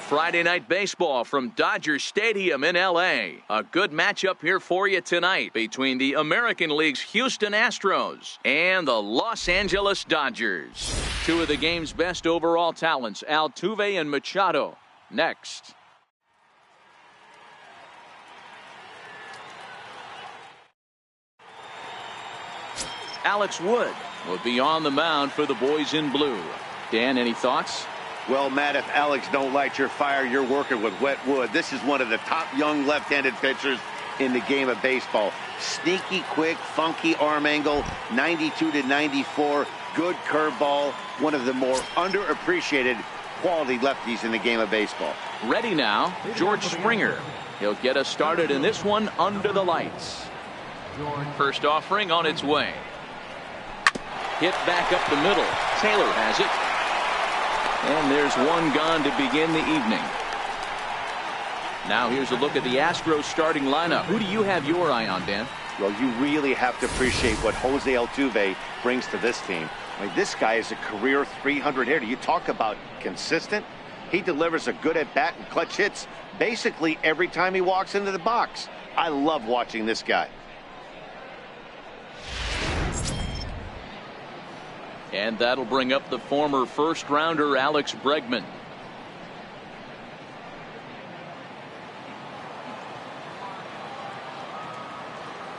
Friday Night Baseball from Dodger Stadium in L.A. A good matchup here for you tonight between the American League's Houston Astros and the Los Angeles Dodgers. Two of the game's best overall talents, Altuve and Machado. Next. Alex Wood will be on the mound for the boys in blue. Dan, any thoughts? Well, Matt, if Alex don't light your fire, you're working with wet wood. This is one of the top young left-handed pitchers in the game of baseball. Sneaky, quick, funky arm angle, 92 to 94, good curveball. One of the more underappreciated quality lefties in the game of baseball. Ready now, George Springer. He'll get us started in this one under the lights. First offering on its way. Hit back up the middle. Taylor has it. And there's one gone to begin the evening. Now here's a look at the Astros starting lineup. Who do you have your eye on, Dan? Well, you really have to appreciate what Jose Altuve brings to this team. I mean, this guy is a career 300 hitter. You talk about consistent. He delivers a good at-bat and clutch hits basically every time he walks into the box. I love watching this guy. And that'll bring up the former first-rounder Alex Bregman.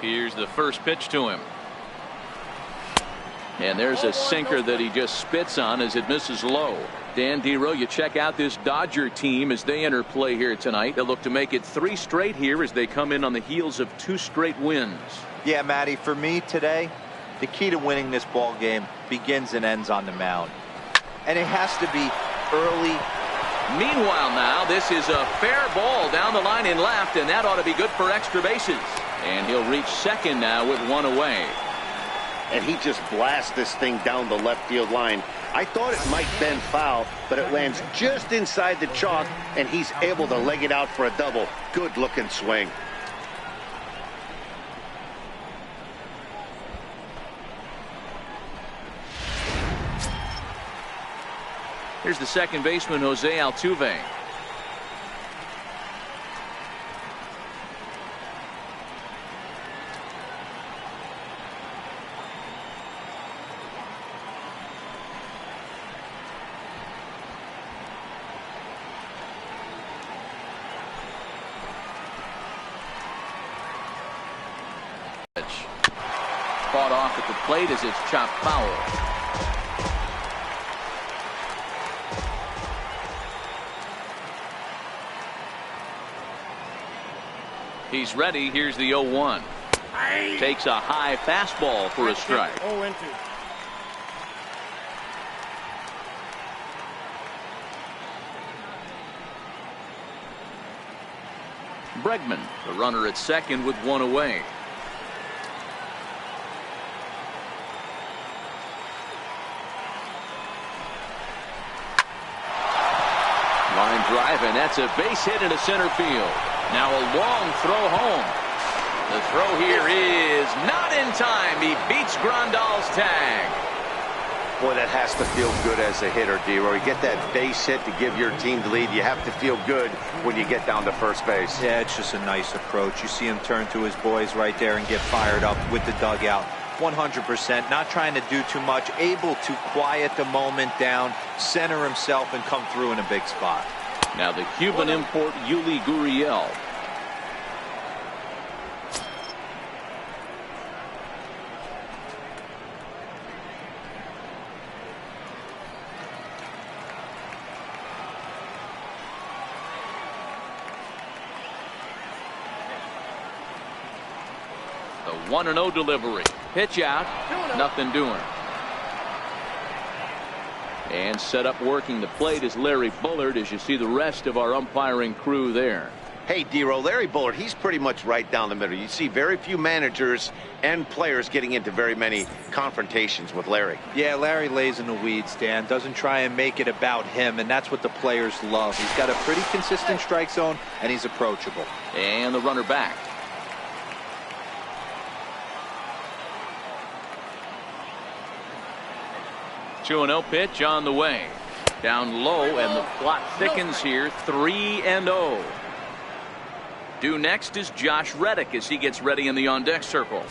Here's the first pitch to him. And there's a sinker that he just spits on as it misses low. Dan Dero, you check out this Dodger team as they enter play here tonight. They'll look to make it 3 straight here as they come in on the heels of 2 straight wins. Yeah, Matty, for me today, the key to winning this ball game begins and ends on the mound. And it has to be early. Meanwhile now, this is a fair ball down the line in left, and that ought to be good for extra bases. And he'll reach second now with 1 away. And he just blasts this thing down the left field line. I thought it might bend foul, but it lands just inside the chalk, and he's able to leg it out for a double. Good looking swing. Here's the second baseman, Jose Altuve. Fought off at the plate as it's chopped foul. He's ready. Here's the 0-1. Takes a high fastball for a strike. 0-2. Bregman, the runner at second with 1 away. Line drive, and that's a base hit into center field. Now a long throw home. The throw here is not in time. He beats Grandal's tag. Boy, that has to feel good as a hitter, Dero. You get that base hit to give your team the lead. You have to feel good when you get down to first base. Yeah, it's just a nice approach. You see him turn to his boys right there and get fired up with the dugout. 100%, not trying to do too much, able to quiet the moment down, center himself, and come through in a big spot. Now the Cuban import, Yuli Gurriel. The 1-0 delivery. Pitch out. Nothing doing. And set up working the plate is Larry Bullard, as you see the rest of our umpiring crew there. Hey, Dero, Larry Bullard, he's pretty much right down the middle. You see very few managers and players getting into very many confrontations with Larry. Yeah, Larry lays in the weeds, Dan. Doesn't try and make it about him, and that's what the players love. He's got a pretty consistent strike zone, and he's approachable. And the runner back. Two 2-0 pitch on the way. Down low, and the plot thickens here. 3-0. Due next is Josh Reddick as he gets ready in the on-deck circle.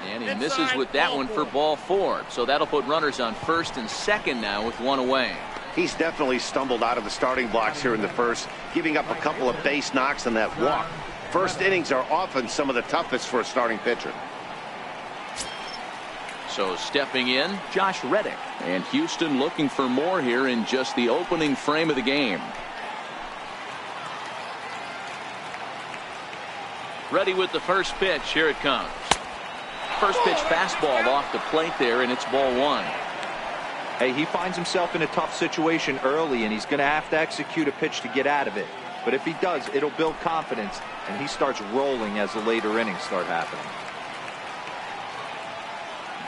And he misses with that one for ball 4. So that'll put runners on first and second now with one away. He's definitely stumbled out of the starting blocks here in the first, giving up a couple of base knocks on that walk. First innings are often some of the toughest for a starting pitcher. So stepping in, Josh Reddick. And Houston looking for more here in just the opening frame of the game. Ready with the first pitch. Here it comes. First pitch fastball off the plate there, and it's ball 1. Hey, he finds himself in a tough situation early, and he's going to have to execute a pitch to get out of it. But if he does, it'll build confidence, and he starts rolling as the later innings start happening.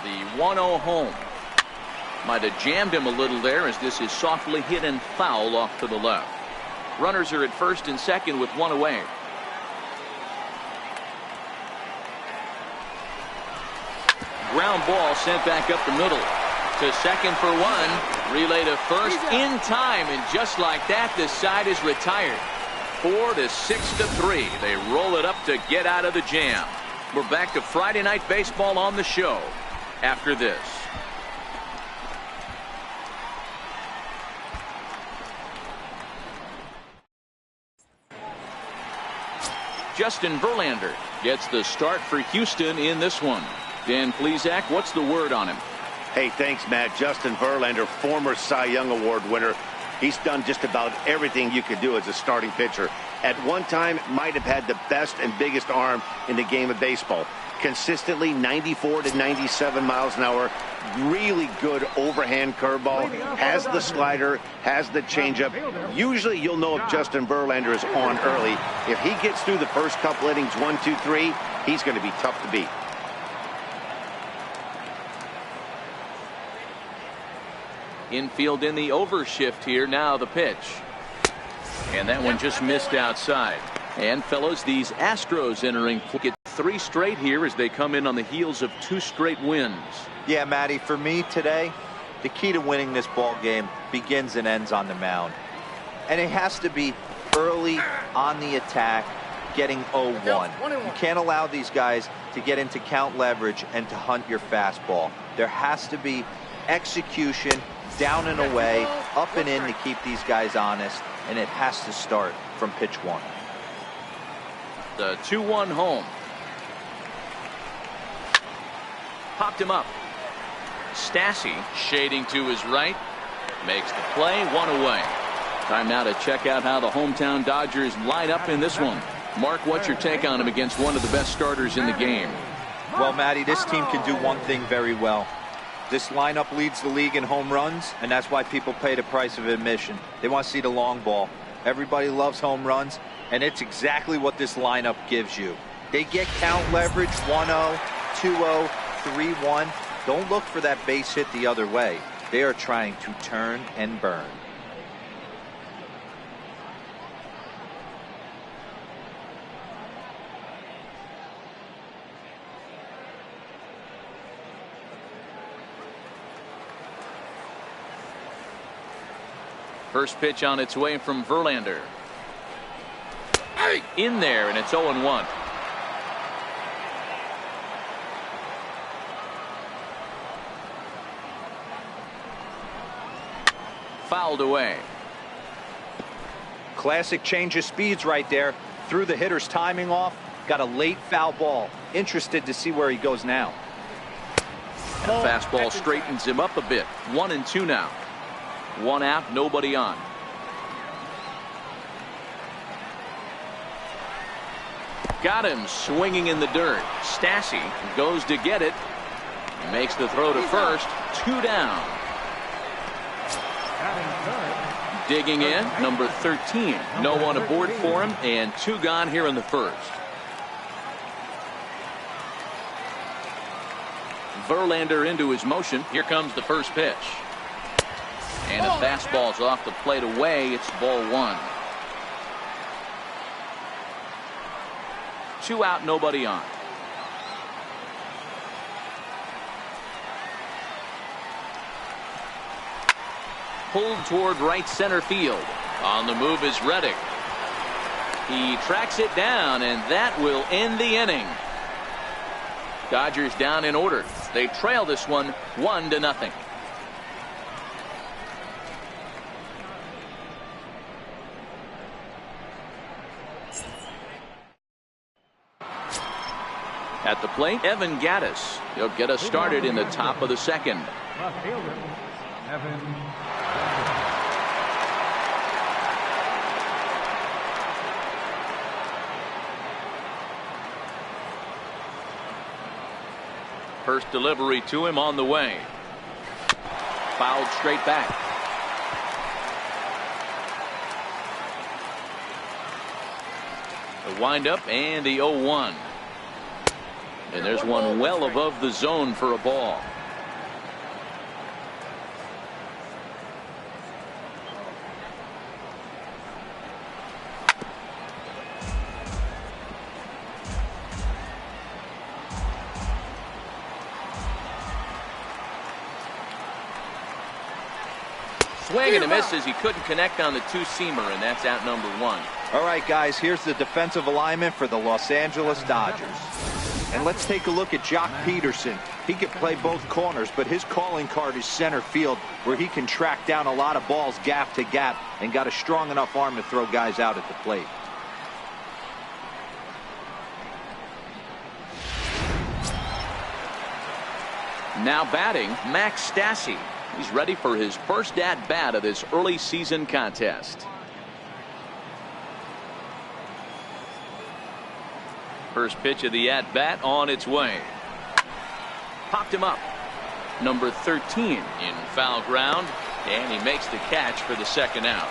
The 1-0 home. Might have jammed him a little there as this is softly hit and foul off to the left. Runners are at first and second with one away. Ground ball sent back up the middle. To second for one. Relay to first in time, and just like that, this side is retired. 4 to 6 to 3. They roll it up to get out of the jam. We're back to Friday Night Baseball on the show after this. Justin Verlander gets the start for Houston in this one. Dan Plesac, what's the word on him? Hey, thanks, Matt. Justin Verlander, former Cy Young Award winner. He's done just about everything you could do as a starting pitcher. At one time, might have had the best and biggest arm in the game of baseball. Consistently 94 to 97 miles an hour. Really good overhand curveball. Has the slider, has the changeup. Usually you'll know if Justin Verlander is on early. If he gets through the first couple innings, 1, 2, 3, he's going to be tough to beat. Infield in the overshift here. Now the pitch. And that one just missed outside. And fellows, these Astros entering get 3 straight here as they come in on the heels of 2 straight wins. Yeah, Matty, for me today, the key to winning this ball game begins and ends on the mound. And it has to be early on the attack, getting 0-1. You can't allow these guys to get into count leverage and to hunt your fastball. There has to be execution, down and away, up and in to keep these guys honest, and it has to start from pitch 1. The 2-1 home. Popped him up. Stassi shading to his right. Makes the play, 1 away. Time now to check out how the hometown Dodgers line up in this one. Mark, what's your take on him against one of the best starters in the game? Well, Matty, this team can do one thing very well. This lineup leads the league in home runs, and that's why people pay the price of admission. They want to see the long ball. Everybody loves home runs, and it's exactly what this lineup gives you. They get count leverage, 1-0, 2-0, 3-1. Don't look for that base hit the other way. They are trying to turn and burn. First pitch on its way from Verlander. In there, and it's 0-1. Fouled away. Classic change of speeds right there. Threw the hitter's timing off. Got a late foul ball. Interested to see where he goes now. And a fastball straightens him up a bit. 1-2 now. 1 out, nobody on. Got him swinging in the dirt. Stassi goes to get it. Makes the throw to first. 2 down. Digging in, number 13. No one aboard for him, and 2 gone here in the first. Verlander into his motion. Here comes the first pitch. And a fastball's off the plate away. It's ball 1. 2 out, nobody on. Pulled toward right center field. On the move is Reddick. He tracks it down, and that will end the inning. Dodgers down in order. They trail this one 1-0. At the plate, Evan Gattis. He'll get us started in the top of the second. Left fielder, Evan First delivery to him on the way. Fouled straight back. The windup and the 0-1. And there's one well above the zone for a ball. Swing and a miss as he couldn't connect on the two-seamer, and that's out number 1. All right, guys, here's the defensive alignment for the Los Angeles Dodgers. And let's take a look at Jock Peterson. He can play both corners, but his calling card is center field, where he can track down a lot of balls gap to gap and got a strong enough arm to throw guys out at the plate. Now batting, Max Stassi. He's ready for his first at-bat of this early season contest. First pitch of the at-bat on its way. Popped him up. Number 13 in foul ground, and he makes the catch for the second out.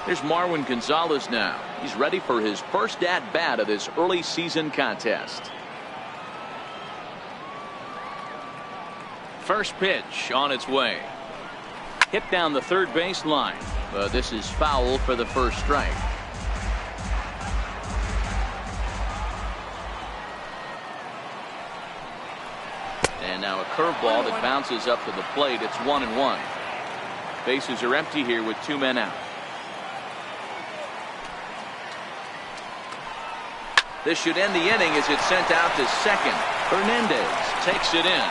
Here's Marwin Gonzalez now. He's ready for his first at-bat of this early season contest. First pitch on its way. Hit down the third base line. This is foul for the first strike. And now a curveball that bounces up to the plate. It's 1-1. Bases are empty here with 2 men out. This should end the inning as it's sent out to second. Hernandez takes it in.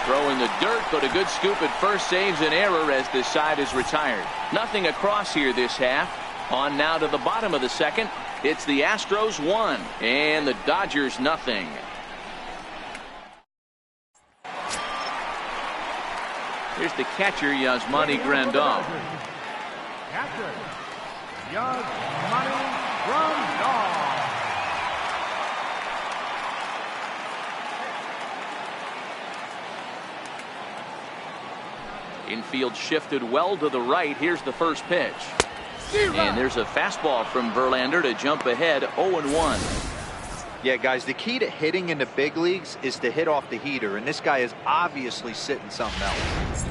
Throwing the dirt, but a good scoop at first saves an error as this side is retired. Nothing across here this half. On now to the bottom of the second. It's the Astros 1 and the Dodgers nothing. Here's the catcher, Yasmani Grandal. catcher, Yasmani Grandal. Infield shifted well to the right. Here's the first pitch. And there's a fastball from Verlander to jump ahead 0-1. Yeah, guys, the key to hitting in the big leagues is to hit off the heater, and this guy is obviously sitting something else.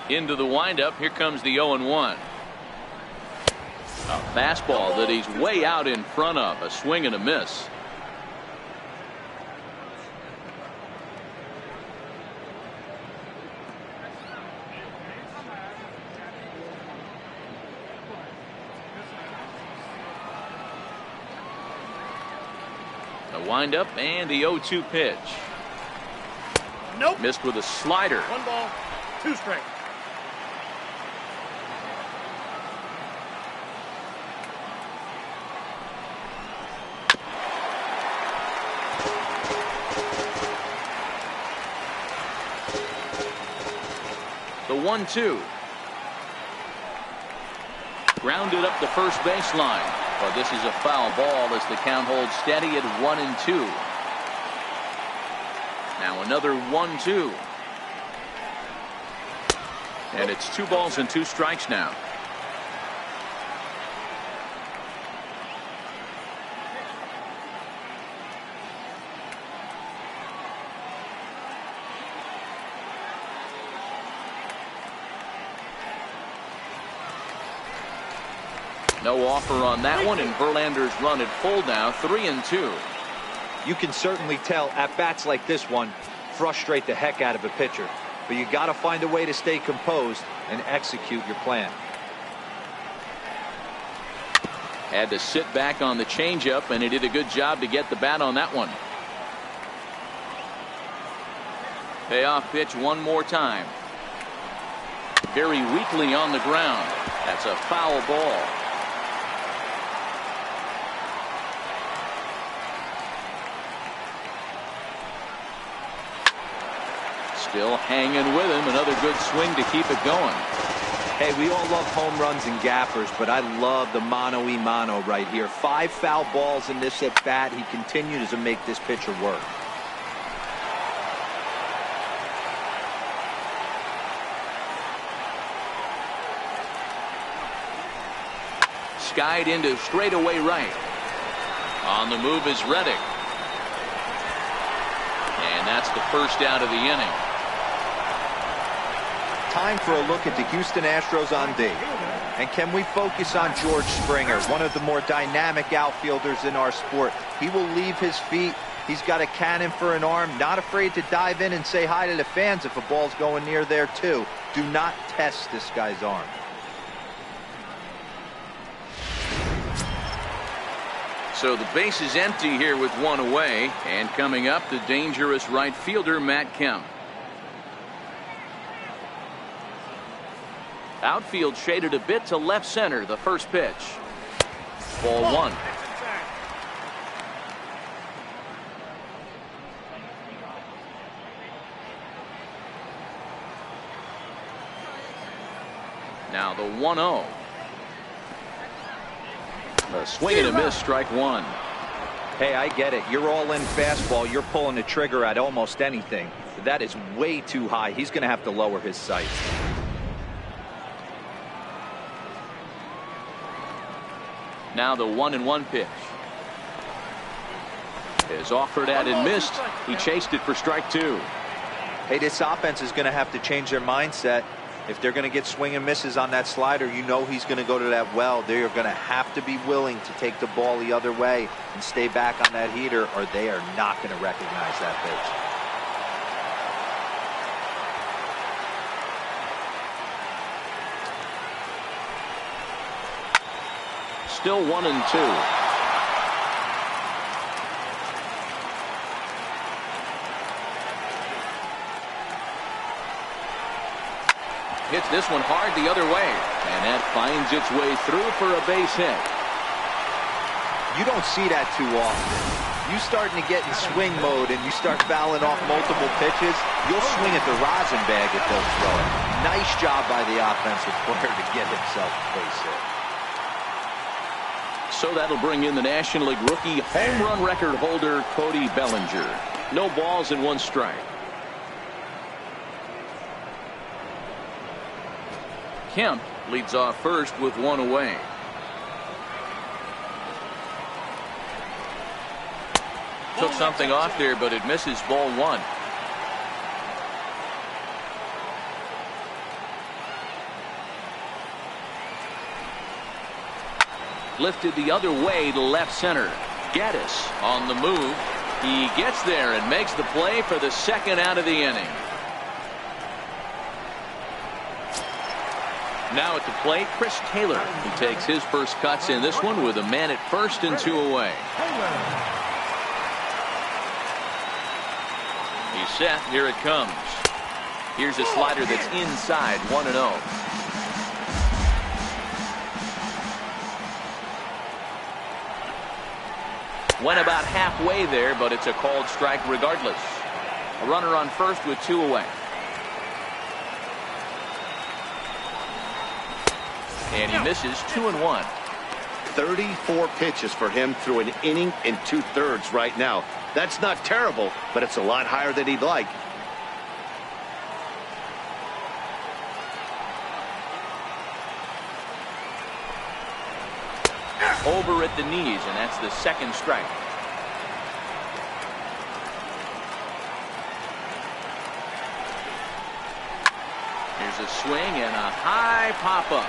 Into the windup. Here comes the 0-1. A fastball that he's way out in front of. A swing and a miss. Wind up and the 0-2 pitch. Nope. Missed with a slider. 1 ball, 2 strikes. The 1-2. Grounded up the first baseline. Well, this is a foul ball as the count holds steady at 1-2. Now another 1-2. And it's 2 balls and 2 strikes now. No offer on that one, and Verlander's run at full now, 3-2. You can certainly tell at bats like this one frustrate the heck out of a pitcher, but you got to find a way to stay composed and execute your plan. Had to sit back on the changeup, and he did a good job to get the bat on that one. Payoff pitch one more time. Very weakly on the ground. That's a foul ball. Still hanging with him. Another good swing to keep it going. Hey, we all love home runs and gappers, but I love the mano-y-mano right here. 5 foul balls in this at bat. He continues to make this pitcher work. Skied into straightaway right. On the move is Reddick. And that's the first out of the inning. Time for a look at the Houston Astros on D. And can we focus on George Springer, one of the more dynamic outfielders in our sport? He will leave his feet. He's got a cannon for an arm, not afraid to dive in and say hi to the fans if a ball's going near there too. Do not test this guy's arm. So the base is empty here with one away, and coming up, the dangerous right fielder Matt Kemp. Outfield shaded a bit to left center. The first pitch. Ball one. Now the 1-0. A swing and a miss, strike one. Hey, I get it. You're all in fastball. You're pulling the trigger at almost anything. That is way too high. He's going to have to lower his sights. Now the 1-1 pitch is offered at and missed. He chased it for strike two. Hey, this offense is going to have to change their mindset. If they're going to get swing and misses on that slider, you know he's going to go to that well. They are going to have to be willing to take the ball the other way and stay back on that heater, or they are not going to recognize that pitch. Still 1-2. Hits this one hard the other way, and that finds its way through for a base hit. You don't see that too often. You starting to get in swing mode and you start fouling off multiple pitches, you'll swing at the rosin bag if they'll throw it. Nice job by the offensive player to get himself a base hit. So that'll bring in the National League rookie home run record holder Cody Bellinger. No balls and one strike. Kemp leads off first with one away. Took something off there, but it misses, ball one. Lifted the other way to left center. Gaddis on the move. He gets there and makes the play for the second out of the inning. Now at the plate, Chris Taylor. He takes his first cuts in this one with a man at first and two away. He's set. Here it comes. Here's a slider that's inside, 1-0. Went about halfway there, but it's a called strike regardless. A runner on first with two away. And he misses, 2-1. 34 pitches for him through an inning and 2/3 right now. That's not terrible, but it's a lot higher than he'd like. Over at the knees, and that's the second strike. Here's a swing and a high pop-up.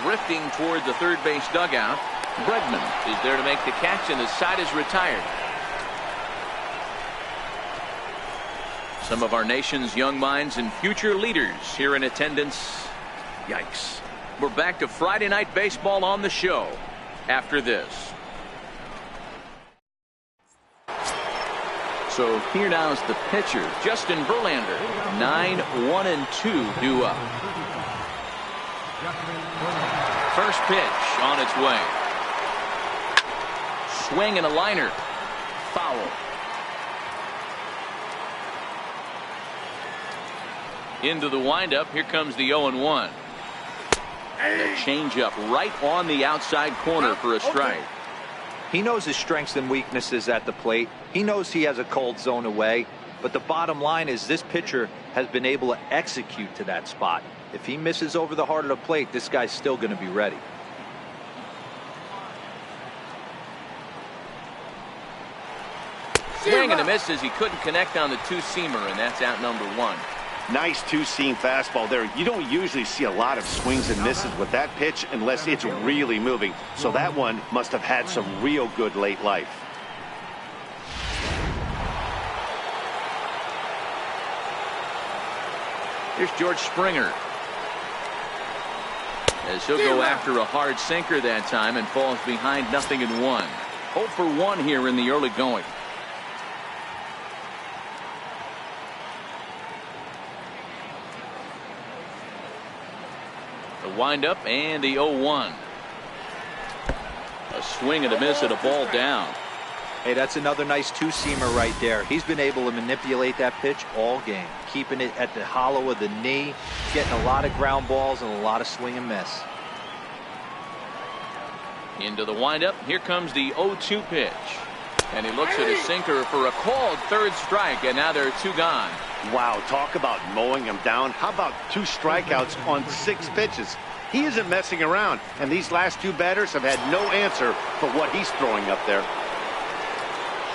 drifting toward the third base dugout. Bregman is there to make the catch, and the side is retired. Some of our nation's young minds and future leaders here in attendance. Yikes. We're back to Friday Night Baseball on the show after this. So here now is the pitcher, Justin Verlander. 9-1-2 due up. First pitch on its way. Swing and a liner. Foul. Into the windup. Here comes the 0-1. The changeup right on the outside corner for a strike. He knows his strengths and weaknesses at the plate. He knows he has a cold zone away. But the bottom line is this pitcher has been able to execute to that spot. If he misses over the heart of the plate, this guy's still going to be ready. Swing and a miss as he couldn't connect on the two-seamer, and that's out number one. Nice two-seam fastball there. You don't usually see a lot of swings and misses with that pitch unless it's really moving. So that one must have had some real good late life. Here's George Springer. As he'll go after a hard sinker that time and falls behind 0-1. 0 for 1 here in the early going. The windup and the 0-1. A swing and a miss and a ball down. Hey, that's another nice two-seamer right there. He's been able to manipulate that pitch all game, keeping it at the hollow of the knee, getting a lot of ground balls and a lot of swing and miss. Into the windup. Here comes the 0-2 pitch. And he looks at his sinker for a called third strike, and now there are 2 gone. Wow, talk about mowing him down. How about 2 strikeouts on 6 pitches? He isn't messing around, and these last 2 batters have had no answer for what he's throwing up there.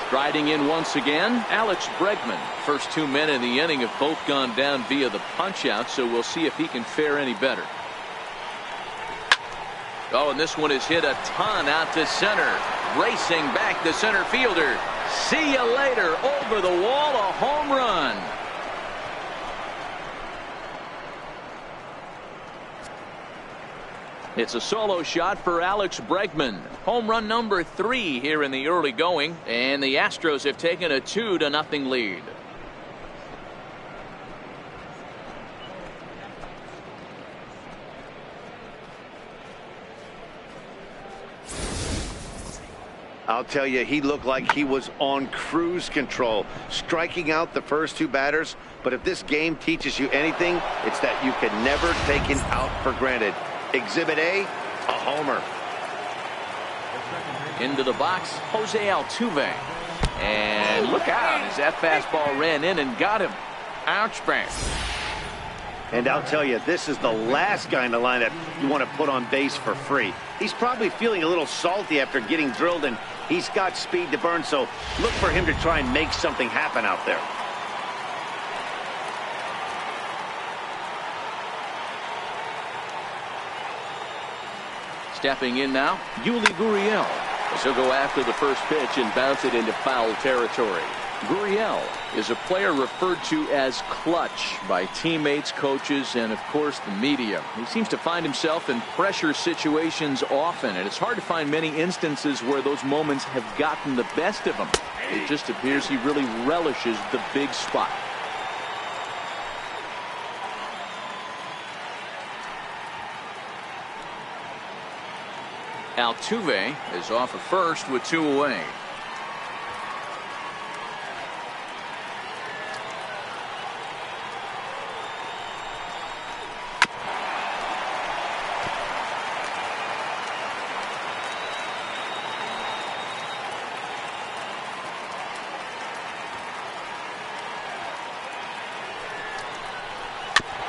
Striding in once again, Alex Bregman. First 2 men in the inning have both gone down via the punch-out, so we'll see if he can fare any better. Oh, and this one is hit a ton out to center. Racing back the center fielder. See you later. Over the wall, a home run. It's a solo shot for Alex Bregman. Home run number 3 here in the early going, and the Astros have taken a 2-0 lead. I'll tell you, he looked like he was on cruise control, striking out the first 2 batters. But if this game teaches you anything, it's that you can never take an out for granted. Exhibit A, a homer. Into the box, Jose Altuve. And look out as that fastball ran in and got him. Ouch, bang. And I'll tell you, this is the last guy in the lineup you want to put on base for free. He's probably feeling a little salty after getting drilled, and he's got speed to burn, so look for him to try and make something happen out there. Stepping in now, Yuli Gurriel. As he'll go after the first pitch and bounce it into foul territory. Gurriel is a player referred to as clutch by teammates, coaches, and of course the media. He seems to find himself in pressure situations often, and it's hard to find many instances where those moments have gotten the best of him. It just appears he really relishes the big spot. Altuve is off at first with 2 away.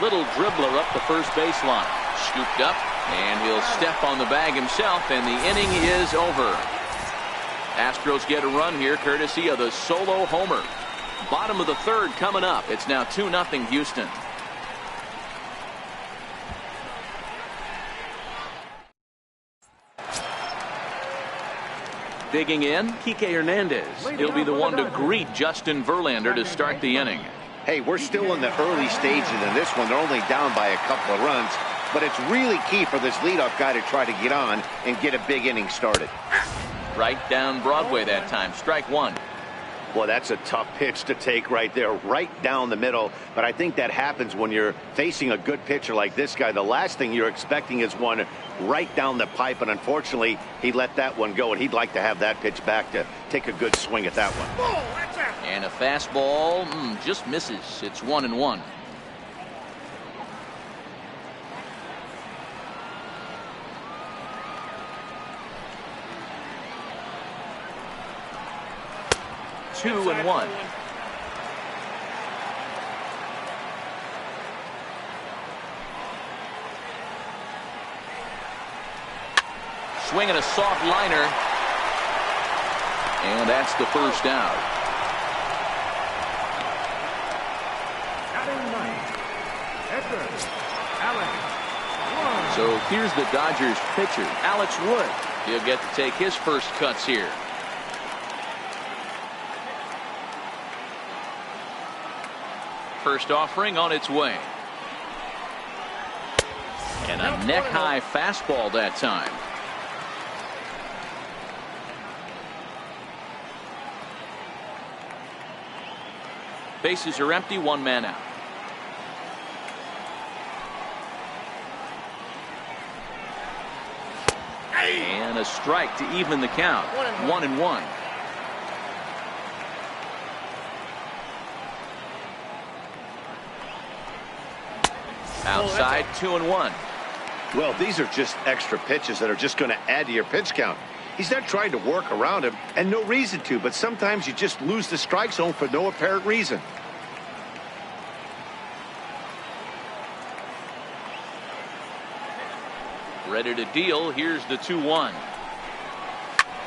Little dribbler up the first baseline. Scooped up, and he'll step on the bag himself, and the inning is over. Astros get a run here courtesy of the solo homer. Bottom of the third coming up. It's now 2-0 Houston. Digging in, Kike Hernandez. He'll be the one to greet Justin Verlander to start the inning. Hey, we're still in the early stages in this one. They're only down by a couple of runs, but it's really key for this leadoff guy to try to get on and get a big inning started. Right down Broadway that time. Strike one. Well, that's a tough pitch to take right there, right down the middle. But I think that happens when you're facing a good pitcher like this guy. The last thing you're expecting is one right down the pipe, and unfortunately, he let that one go, and he'd like to have that pitch back to take a good swing at that one. And a fastball just misses. It's 1-1. Two and one. Swing and a soft liner. And that's the first out. So here's the Dodgers pitcher, Alex Wood. He'll get to take his first cuts here. First offering on its way. And a neck-high fastball that time. Bases are empty, one man out. And a strike to even the count. 1-1. Outside, 2-1. Well, these are just extra pitches that are just going to add to your pitch count. He's not trying to work around him, and no reason to, but sometimes you just lose the strike zone for no apparent reason. Ready to deal. Here's the 2-1.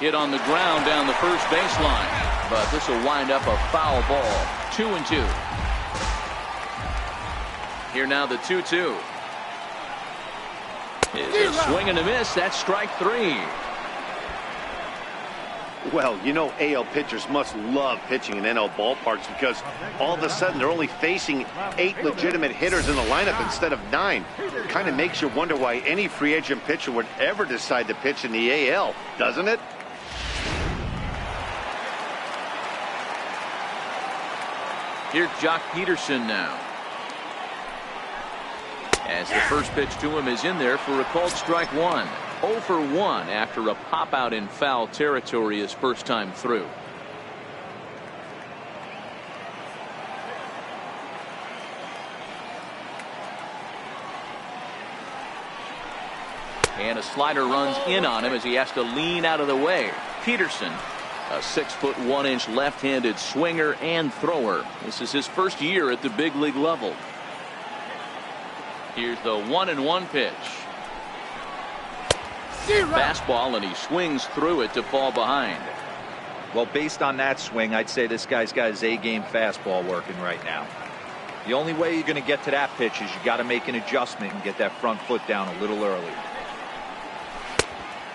Hit on the ground down the first baseline, but this will wind up a foul ball. 2-2. Here now the 2-2. Is a swing and a miss. That's strike three. Well, you know, AL pitchers must love pitching in NL ballparks because all of a sudden they're only facing 8 legitimate hitters in the lineup instead of 9. It kind of makes you wonder why any free agent pitcher would ever decide to pitch in the AL, doesn't it? Here's Jock Peterson now. As the first pitch to him is in there for a called strike one. 0 for 1 after a pop out in foul territory his first time through. And a slider runs in on him as he has to lean out of the way. Peterson, a 6'1" left-handed swinger and thrower. This is his first year at the big league level. Here's the 1-1 pitch. Fastball, and he swings through it to fall behind. Well, based on that swing, I'd say this guy's got his A-game fastball working right now. The only way you're going to get to that pitch is you got to make an adjustment and get that front foot down a little early.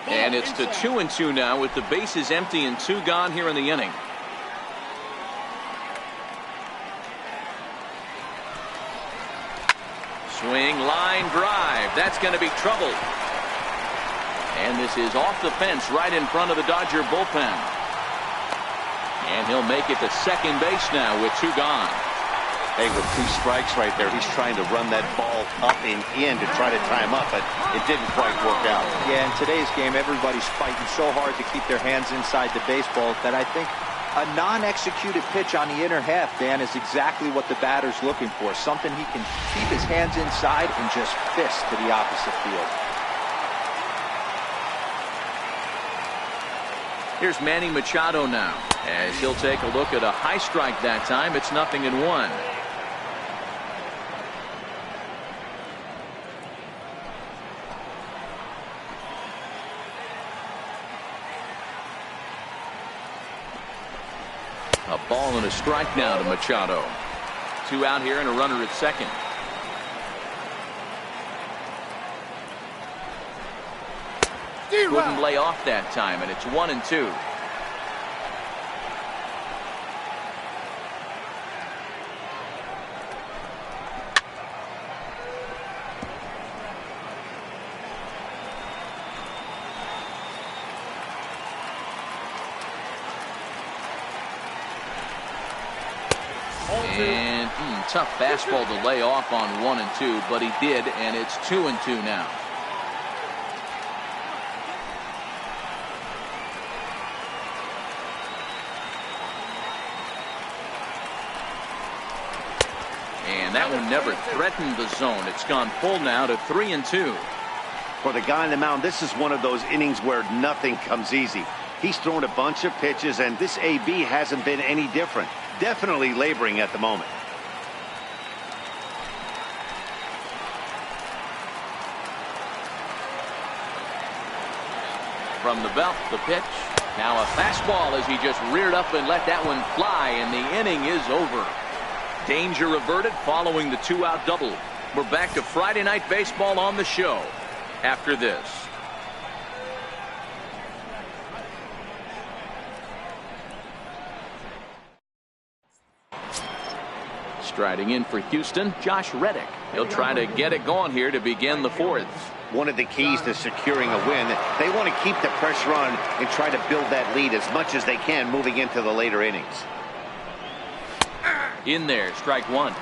And it's to 2-2 now with the bases empty and 2 gone here in the inning. Swing, line drive. That's going to be trouble. And this is off the fence right in front of the Dodger bullpen. And he'll make it to second base now with 2 gone. Hey, with 2 strikes right there, he's trying to run that ball up and in to try to tie him up, but it didn't quite work out. Yeah, in today's game, everybody's fighting so hard to keep their hands inside the baseball that I think a non-executed pitch on the inner half, Dan, is exactly what the batter's looking for. Something he can keep his hands inside and just fist to the opposite field. Here's Manny Machado now, as he'll take a look at a high strike that time. It's 0-1. A ball and a strike now to Machado. 2 out here and a runner at second. Couldn't lay off that time, and it's 1-2. tough fastball to lay off on 1-2, but he did, and it's 2-2 now. And that one never threatened the zone. It's gone full now to 3-2. For the guy on the mound, this is one of those innings where nothing comes easy. He's thrown a bunch of pitches, and this AB hasn't been any different. Definitely laboring at the moment. From the belt, the pitch. Now a fastball as he just reared up and let that one fly, and the inning is over. Danger averted following the 2-out double. We're back to Friday Night Baseball on the show after this. Striding in for Houston, Josh Reddick. He'll try to get it going here to begin the fourth. One of the keys to securing a win, they want to keep the pressure on and try to build that lead as much as they can moving into the later innings. In there, strike one.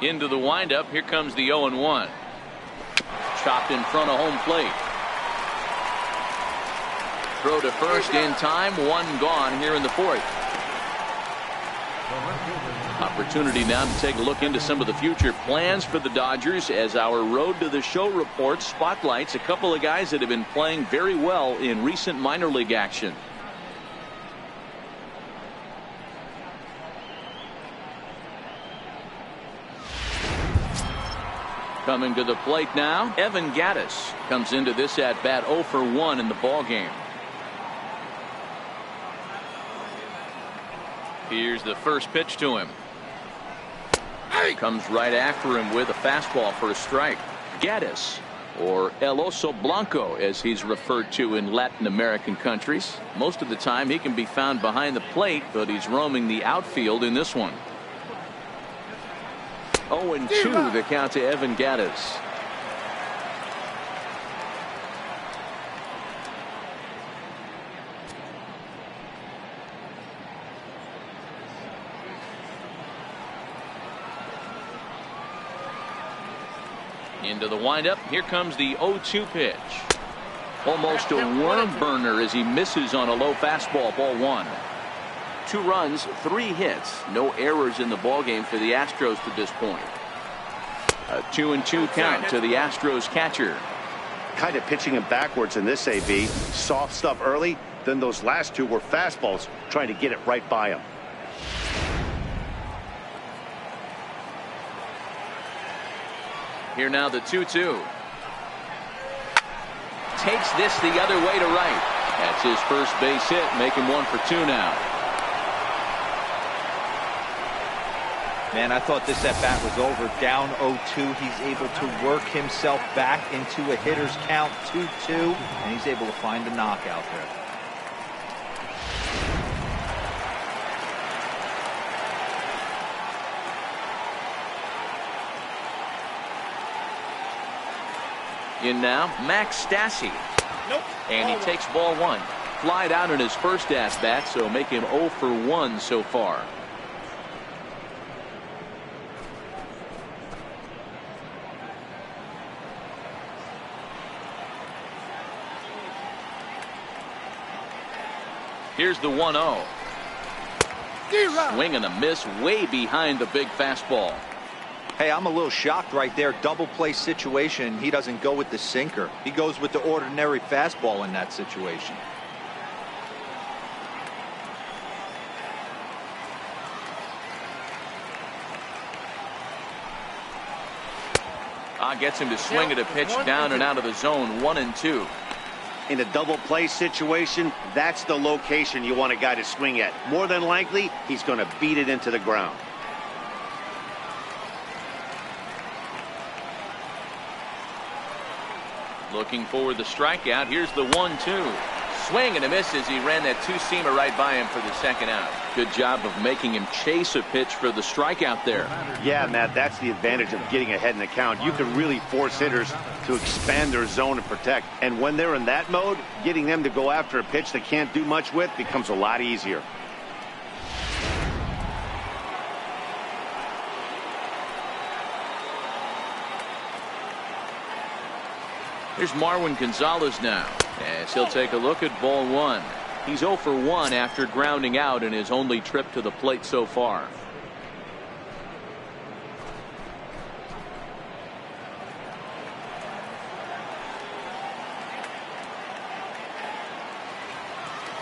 Into the windup. Here comes the 0-1. Chopped in front of home plate. Throw to first in time. One gone here in the fourth. Opportunity now to take a look into some of the future plans for the Dodgers as our Road to the Show report spotlights a couple of guys that have been playing very well in recent minor league action. Coming to the plate now, Evan Gattis comes into this at bat 0 for 1 in the ball game. Here's the first pitch to him. Comes right after him with a fastball for a strike. Gattis, or El Oso Blanco as he's referred to in Latin American countries. Most of the time he can be found behind the plate, but he's roaming the outfield in this one. 0-2 the count to Evan Gattis. Into the windup. Here comes the 0-2 pitch. Almost a worm burner as he misses on a low fastball. Ball one. 2 runs, 3 hits, no errors in the ballgame for the Astros to this point. A 2-2 count to the Astros catcher. Kind of pitching him backwards in this AB. Soft stuff early, then those last 2 were fastballs, trying to get it right by him. Here now the 2-2. Takes this the other way to right. That's his first base hit, making 1 for 2 now. Man, I thought this at bat was over. Down 0-2. He's able to work himself back into a hitter's count 2-2, and he's able to find the knockout there. In now, Max Stassi. Nope. And he takes ball 1. Flied out in his first at bat, so make him 0 for 1 so far. Here's the 1-0. Swing and a miss way behind the big fastball. Hey, I'm a little shocked right there. Double play situation. He doesn't go with the sinker. He goes with the ordinary fastball in that situation. Gets him to swing at a pitch down and out of the zone. 1-2. In a double play situation, that's the location you want a guy to swing at. More than likely, he's going to beat it into the ground. Looking for the strikeout. Here's the 1-2. Swing and a miss as he ran that two-seamer right by him for the second out. Good job of making him chase a pitch for the strikeout there. Yeah, Matt, that's the advantage of getting ahead in the count. You can really force hitters to expand their zone and protect. And when they're in that mode, getting them to go after a pitch they can't do much with becomes a lot easier. Here's Marwin Gonzalez now, as he'll take a look at ball one. He's 0 for 1 after grounding out in his only trip to the plate so far.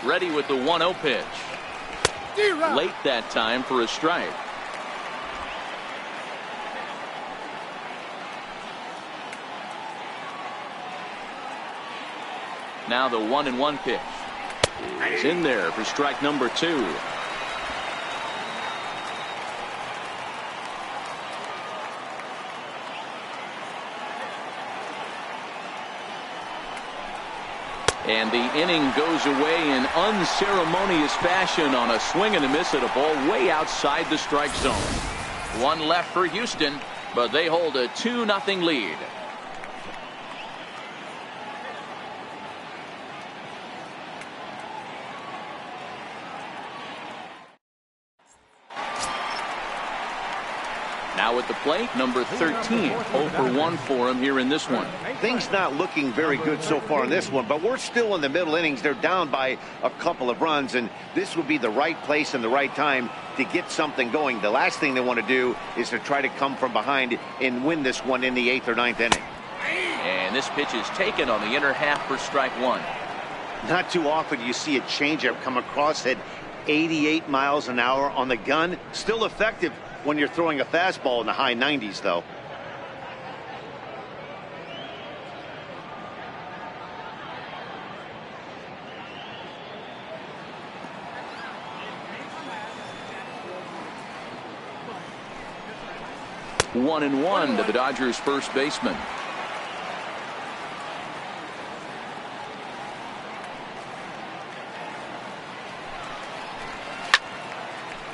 Ready with the 1-0 pitch. Late that time for a strike. Now the 1-1 pitch is in there for strike number 2. And the inning goes away in unceremonious fashion on a swing and a miss at a ball way outside the strike zone. One left for Houston, but they hold a 2-0 lead. Now at the plate, number 13, 0 for 1 for him here in this one. Things not looking very good so far in this one, but we're still in the middle innings. They're down by a couple of runs, and this would be the right place and the right time to get something going. The last thing they want to do is to try to come from behind and win this one in the 8th or 9th inning. And this pitch is taken on the inner half for strike 1. Not too often you see a changeup come across at 88 miles an hour on the gun. Still effective when you're throwing a fastball in the high 90s, though. One and one to the Dodgers first baseman.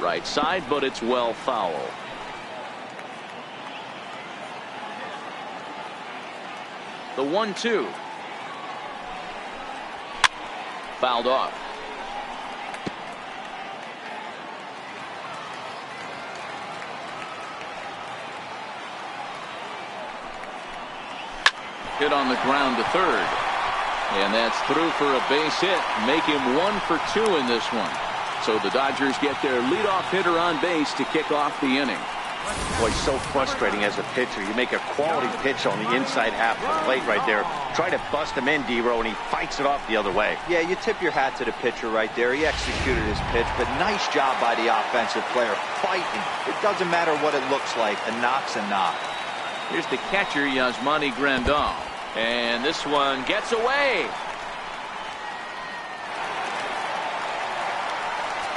Right side, but it's well foul. The 1-2. Fouled off. Hit on the ground to third. And that's through for a base hit. Make him 1 for 2 in this one. So the Dodgers get their leadoff hitter on base to kick off the inning. Boy, so frustrating as a pitcher. You make a quality pitch on the inside half of the plate right there. Try to bust him in, D-Row, and he fights it off the other way. Yeah, you tip your hat to the pitcher right there. He executed his pitch, but nice job by the offensive player fighting. It doesn't matter what it looks like. A knock's a knock. Here's the catcher, Yasmani Grandal. And this one gets away.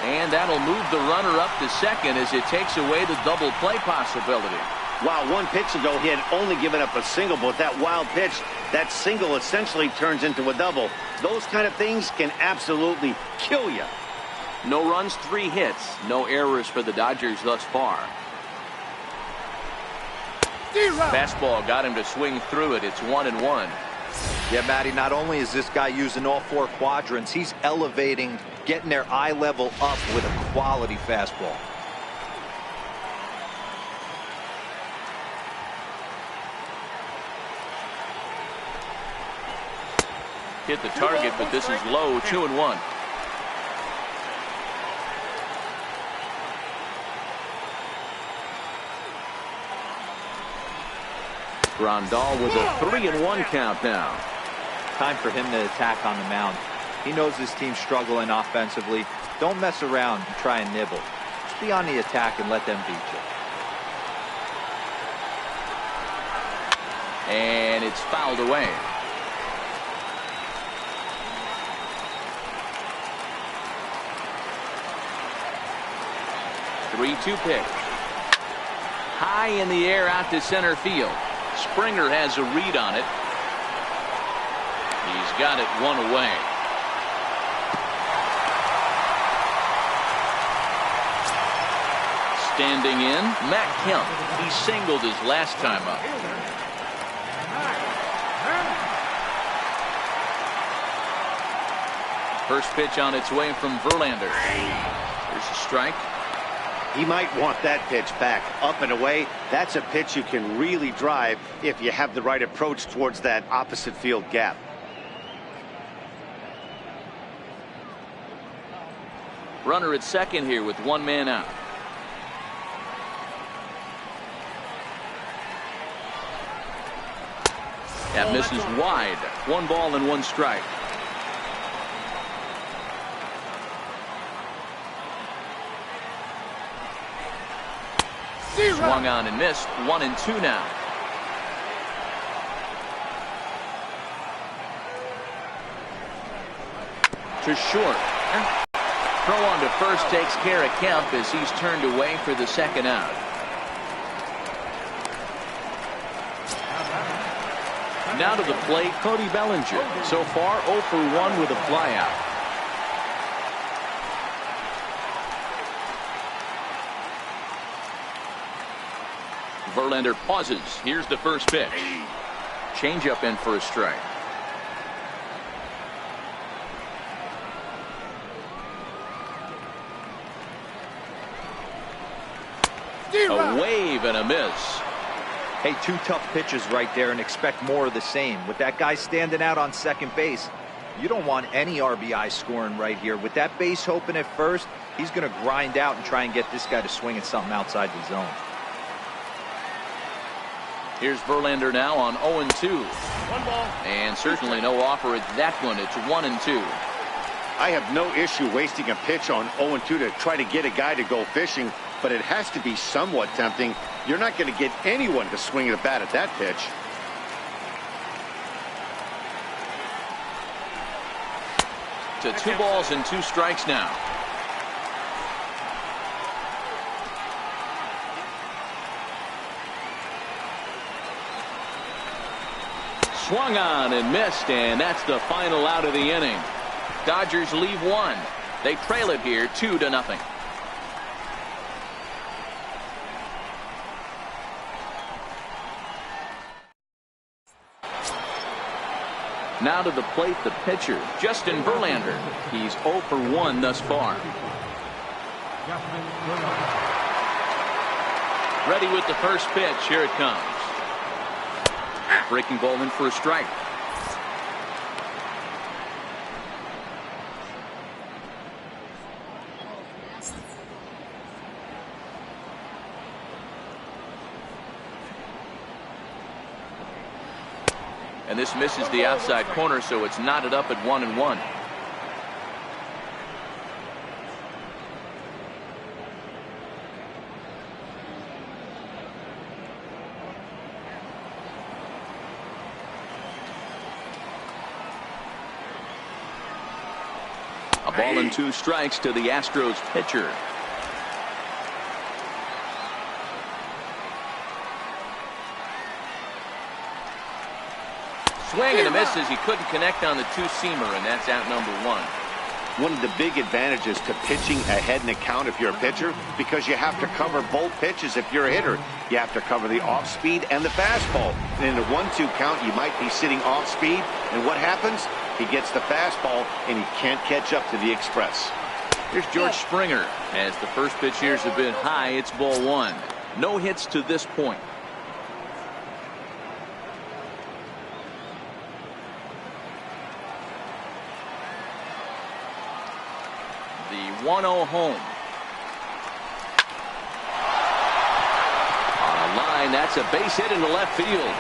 And that'll move the runner up to second as it takes away the double play possibility. Wow, one pitch ago he had only given up a single, but that wild pitch, that single essentially turns into a double. Those kind of things can absolutely kill you. No runs, 3 hits, no errors for the Dodgers thus far. Fastball got him to swing through it. It's 1-1. Yeah, Matty, not only is this guy using all 4 quadrants, he's elevating, getting their eye level up with a quality fastball. Hit the target, but this is low. 2-1. Grandal with a 3-1 count now. Time for him to attack on the mound. He knows his team's struggling offensively. Don't mess around and try and nibble. Just be on the attack and let them beat you. And it's fouled away. Three-two pitch. High in the air out to center field. Springer has a read on it. He's got it 1 away. Standing in, Matt Kemp. He singled his last time up. First pitch on its way from Verlander. Here's a strike. He might want that pitch back, up and away. That's a pitch you can really drive if you have the right approach towards that opposite field gap. Runner at second here with one man out. That misses wide. 1 ball and 1 strike. Swung on and missed. 1-2 now. To short. Throw on to first takes care of Kemp as he's turned away for the second out. Now to the plate, Cody Bellinger. So far 0 for 1 with a flyout. Verlander pauses. Here's the first pitch. Changeup in for a strike. A wave and a miss. Hey, 2 tough pitches right there, and expect more of the same. With that guy standing out on second base, you don't want any RBI scoring right here. With that base open at first, he's going to grind out and try and get this guy to swing at something outside the zone. Here's Verlander now on 0-2. 1 ball. And certainly no offer at that one. It's 1-2. I have no issue wasting a pitch on 0-2 to try to get a guy to go fishing, but it has to be somewhat tempting. You're not going to get anyone to swing a bat at that pitch. To 2 balls and 2 strikes now. Swung on and missed, and that's the final out of the inning. Dodgers leave 1. They trail it here 2-0. Now to the plate, the pitcher, Justin Verlander. He's 0 for 1 thus far. Ready with the first pitch. Here it comes. Breaking ball in for a strike. And this misses the outside corner, so it's knotted up at 1-1. A ball and 2 strikes to the Astros pitcher. Swing and a miss as he couldn't connect on the 2-seamer, and that's out number 1. One of the big advantages to pitching ahead in the count if you're a pitcher, because you have to cover both pitches if you're a hitter. You have to cover the off speed and the fastball. And in a 1-2 count, you might be sitting off speed, and what happens? He gets the fastball, and he can't catch up to the express. Here's George Springer. As the first pitch here is a bit high, it's ball 1. No hits to this point. The 1-0 home. On a line, that's a base hit into left field.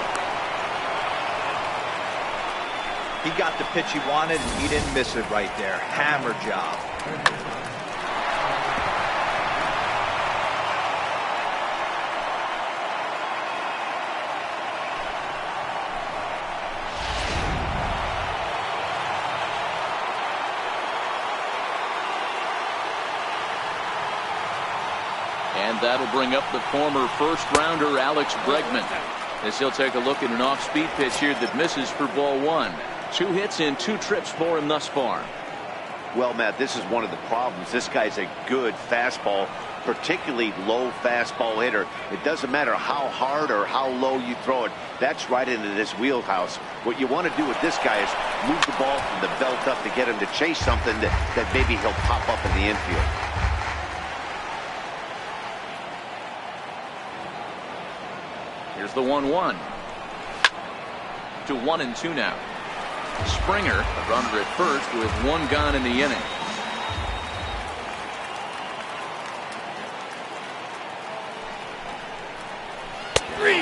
He got the pitch he wanted, and he didn't miss it right there. Hammer job. And that'll bring up the former first-rounder Alex Bregman, as he'll take a look at an off-speed pitch here that misses for ball 1. 2 hits and 2 trips for him thus far. Well, Matt, this is one of the problems. This guy's a good fastball particularly low fastball hitter. It doesn't matter how hard or how low you throw it. That's right into this wheelhouse. What you want to do with this guy is move the ball from the belt up to get him to chase something that maybe he'll pop up in the infield. Here's the 1-1. To 1-2 now. Springer, a runner at first with one gone in the inning.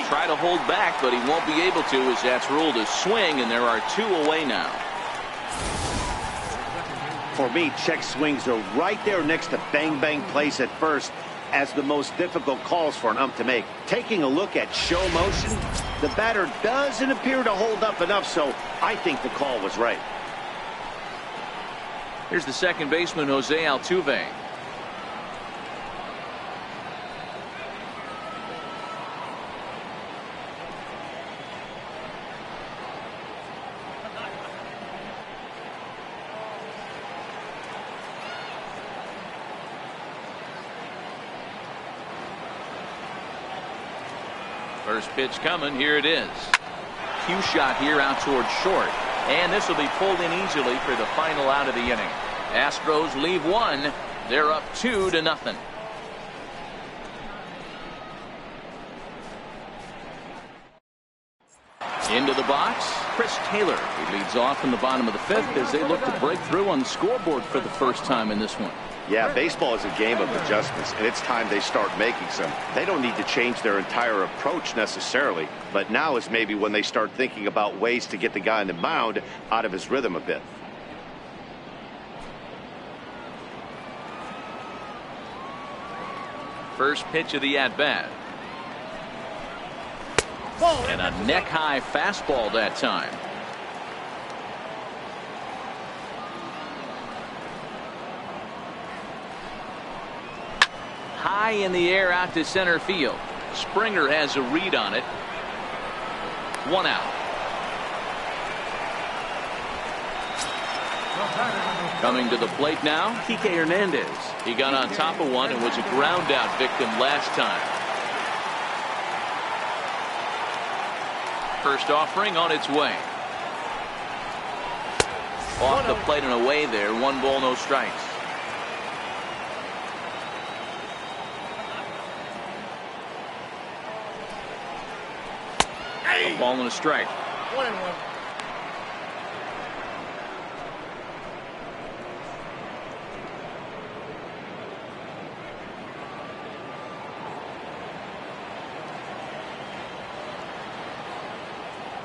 Try to hold back, but he won't be able to, as that's ruled a swing, and there are 2 away now. For me, check swings are right there next to bang bang plays at first as the most difficult calls for an ump to make. Taking a look at show motion, the batter doesn't appear to hold up enough, so I think the call was right. Here's the second baseman, Jose Altuve. First pitch coming. Here it is. Cue shot here out towards short. And this will be pulled in easily for the final out of the inning. Astros leave 1. They're up 2-0. Into the box, Chris Taylor. He leads off in the bottom of the 5th as they look to break through on the scoreboard for the first time in this one. Yeah, baseball is a game of adjustments, and it's time they start making some. They don't need to change their entire approach necessarily, but now is maybe when they start thinking about ways to get the guy on the mound out of his rhythm a bit. First pitch of the at-bat. And a neck-high fastball that time. High in the air out to center field. Springer has a read on it. 1 out. Coming to the plate now, Kike Hernandez. He got on top of one and was a ground out victim last time. First offering on its way. Off the plate and away there. 1 ball, no strikes. A ball and a strike. 1-1.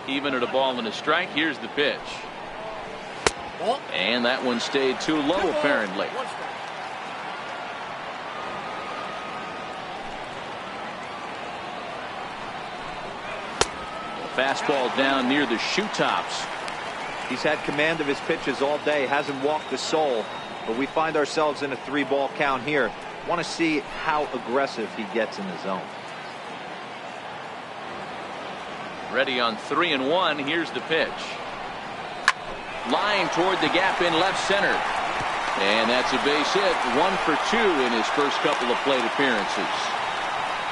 Even at a ball and a strike. Here's the pitch. And that one stayed too low, apparently. Fastball down near the shoe tops. He's had command of his pitches all day, hasn't walked a soul, but we find ourselves in a 3-ball count here. Want to see how aggressive he gets in the zone. Ready on 3-1. Here's the pitch. Line toward the gap in left center. And that's a base hit. 1 for 2 in his first couple of plate appearances.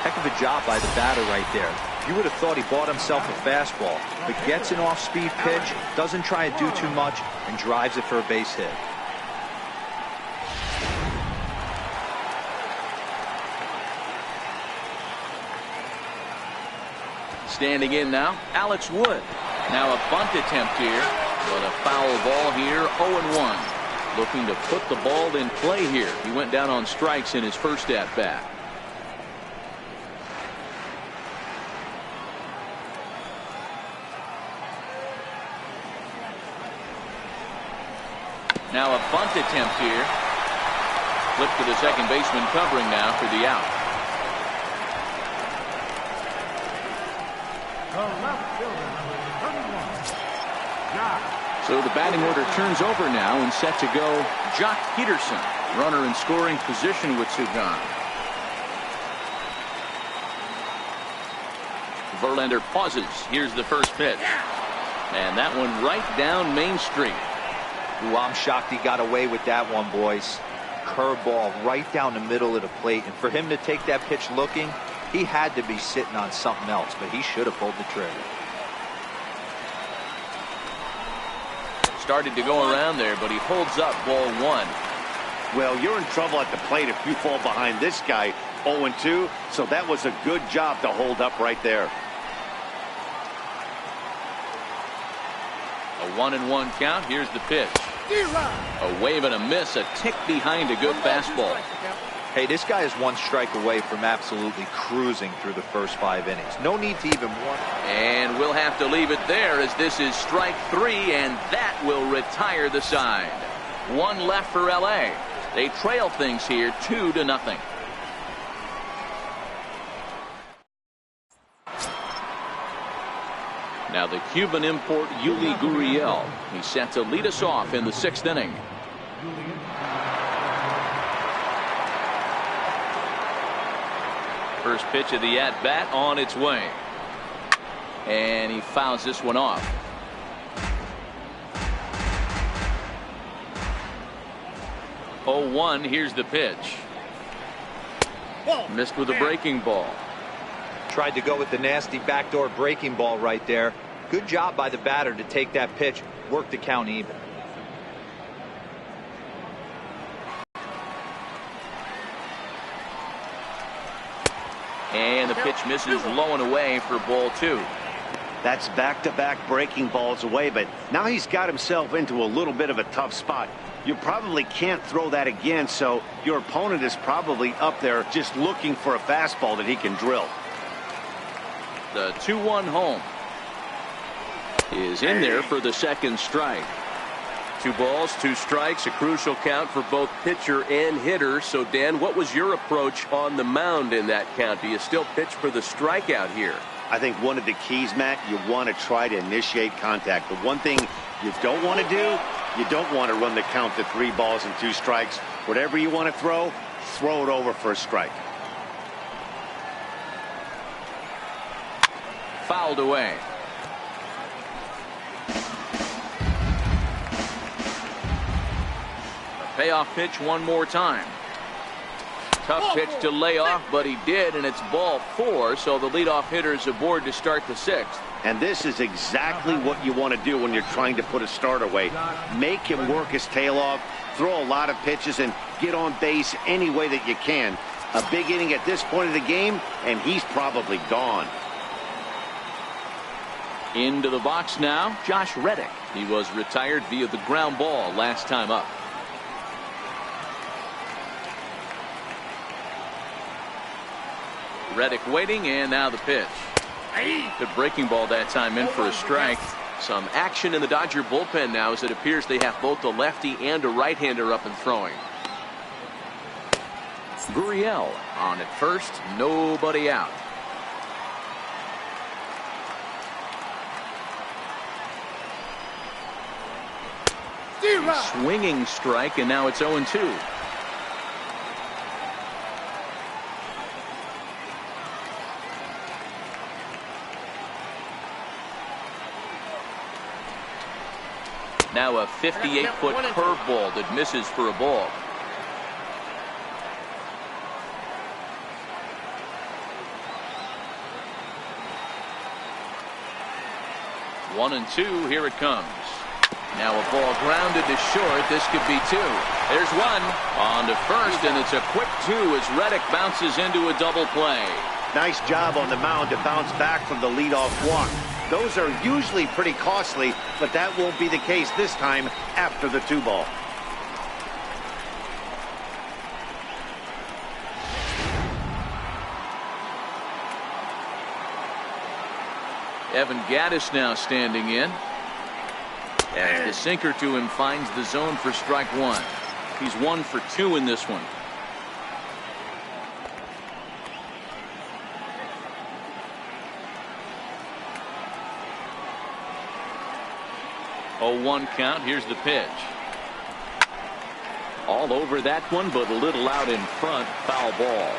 Heck of a job by the batter right there. You would have thought he bought himself a fastball, but gets an off-speed pitch, doesn't try to do too much, and drives it for a base hit. Standing in now, Alex Wood. Now a bunt attempt here, but a foul ball here, 0-1. Looking to put the ball in play here. He went down on strikes in his first at-bat. Now a bunt attempt here. Flip to the second baseman covering now for the out. So the batting order turns over now and set to go Jock Peterson. Runner in scoring position with 2 gone. Verlander pauses. Here's the first pitch. And that one right down Main Street. Ooh, I'm shocked he got away with that one, boys. curveball right down the middle of the plate. And for him to take that pitch looking, he had to be sitting on something else, but he should have pulled the trigger. Started to go around there, but he holds up ball one. Well, you're in trouble at the plate if you fall behind this guy 0-2, so that was a good job to hold up right there. A 1-1 count. Here's the pitch. A wave and a miss, a tick behind a good fastball. Hey, this guy is one strike away from absolutely cruising through the first 5 innings. No need to even want. And we'll have to leave it there as this is strike 3, and that will retire the side. One left for LA. They trail things here 2-0. Now the Cuban import Yuli Gurriel. He's set to lead us off in the 6th inning. First pitch of the at-bat on its way. And he fouls this one off. Oh, 1. Here's the pitch. Missed with a breaking ball. Tried to go with the nasty backdoor breaking ball right there. Good job by the batter to take that pitch, work the count even. And the pitch misses low and away for ball 2. That's back-to-back breaking balls away, but now he's got himself into a little bit of a tough spot. You probably can't throw that again, so your opponent is probably up there just looking for a fastball that he can drill. The 2-1 home is in there for the second strike. 2 balls, 2 strikes, a crucial count for both pitcher and hitter. So, Dan, what was your approach on the mound in that count? Do you still pitch for the strikeout here? I think one of the keys, Matt, you want to try to initiate contact. The one thing you don't want to do, you don't want to run the count to 3 balls and 2 strikes. Whatever you want to throw it over for a strike. Fouled away. A payoff pitch one more time. Tough pitch to lay off, but he did, and it's ball 4, so the leadoff hitter is aboard to start the 6th. And this is exactly what you want to do when you're trying to put a start away. Make him work his tail off, throw a lot of pitches, and get on base any way that you can. A big inning at this point of the game, and he's probably gone. Into the box now, Josh Reddick. He was retired via the ground ball last time up. Reddick waiting, and now the pitch. Good breaking ball that time in for a strike. Some action in the Dodger bullpen now as it appears they have both a lefty and a right-hander up and throwing. Gurriel on at first, nobody out. Swinging strike, and now it's 0-2. Now a 58-foot curveball that misses for a ball. One and 2, here it comes. Now a ball grounded to short. This could be 2. There's one on to first, and it's a quick 2 as Reddick bounces into a double play. Nice job on the mound to bounce back from the leadoff walk. Those are usually pretty costly, but that won't be the case this time after the 2 ball. Evan Gattis now standing in. As the sinker to him finds the zone for strike 1. He's 1 for 2 in this one. Oh, 1 count. Here's the pitch. All over that one, but a little out in front. Foul ball.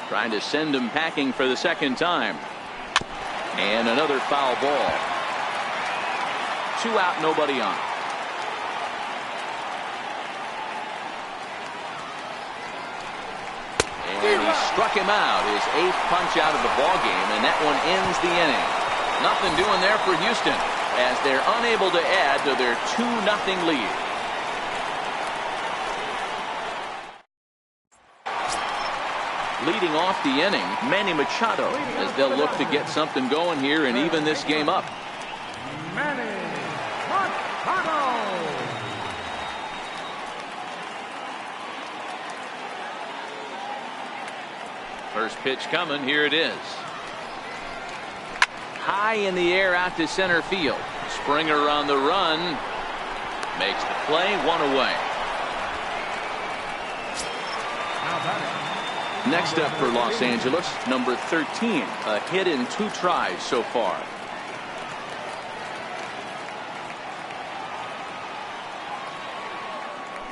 Trying to send him packing for the second time. And another foul ball. 2 out, nobody on. And he struck him out, his 8th punch out of the ball game, and that one ends the inning. Nothing doing there for Houston as they're unable to add to their 2-0 lead. Leading off the inning, Manny Machado, as they'll look to get something going here and even this game up. Manny Machado. First pitch coming, here it is. High in the air out to center field. Springer on the run. Makes the play, 1 away. Next up for Los Angeles, number 13, a hit in 2 tries so far.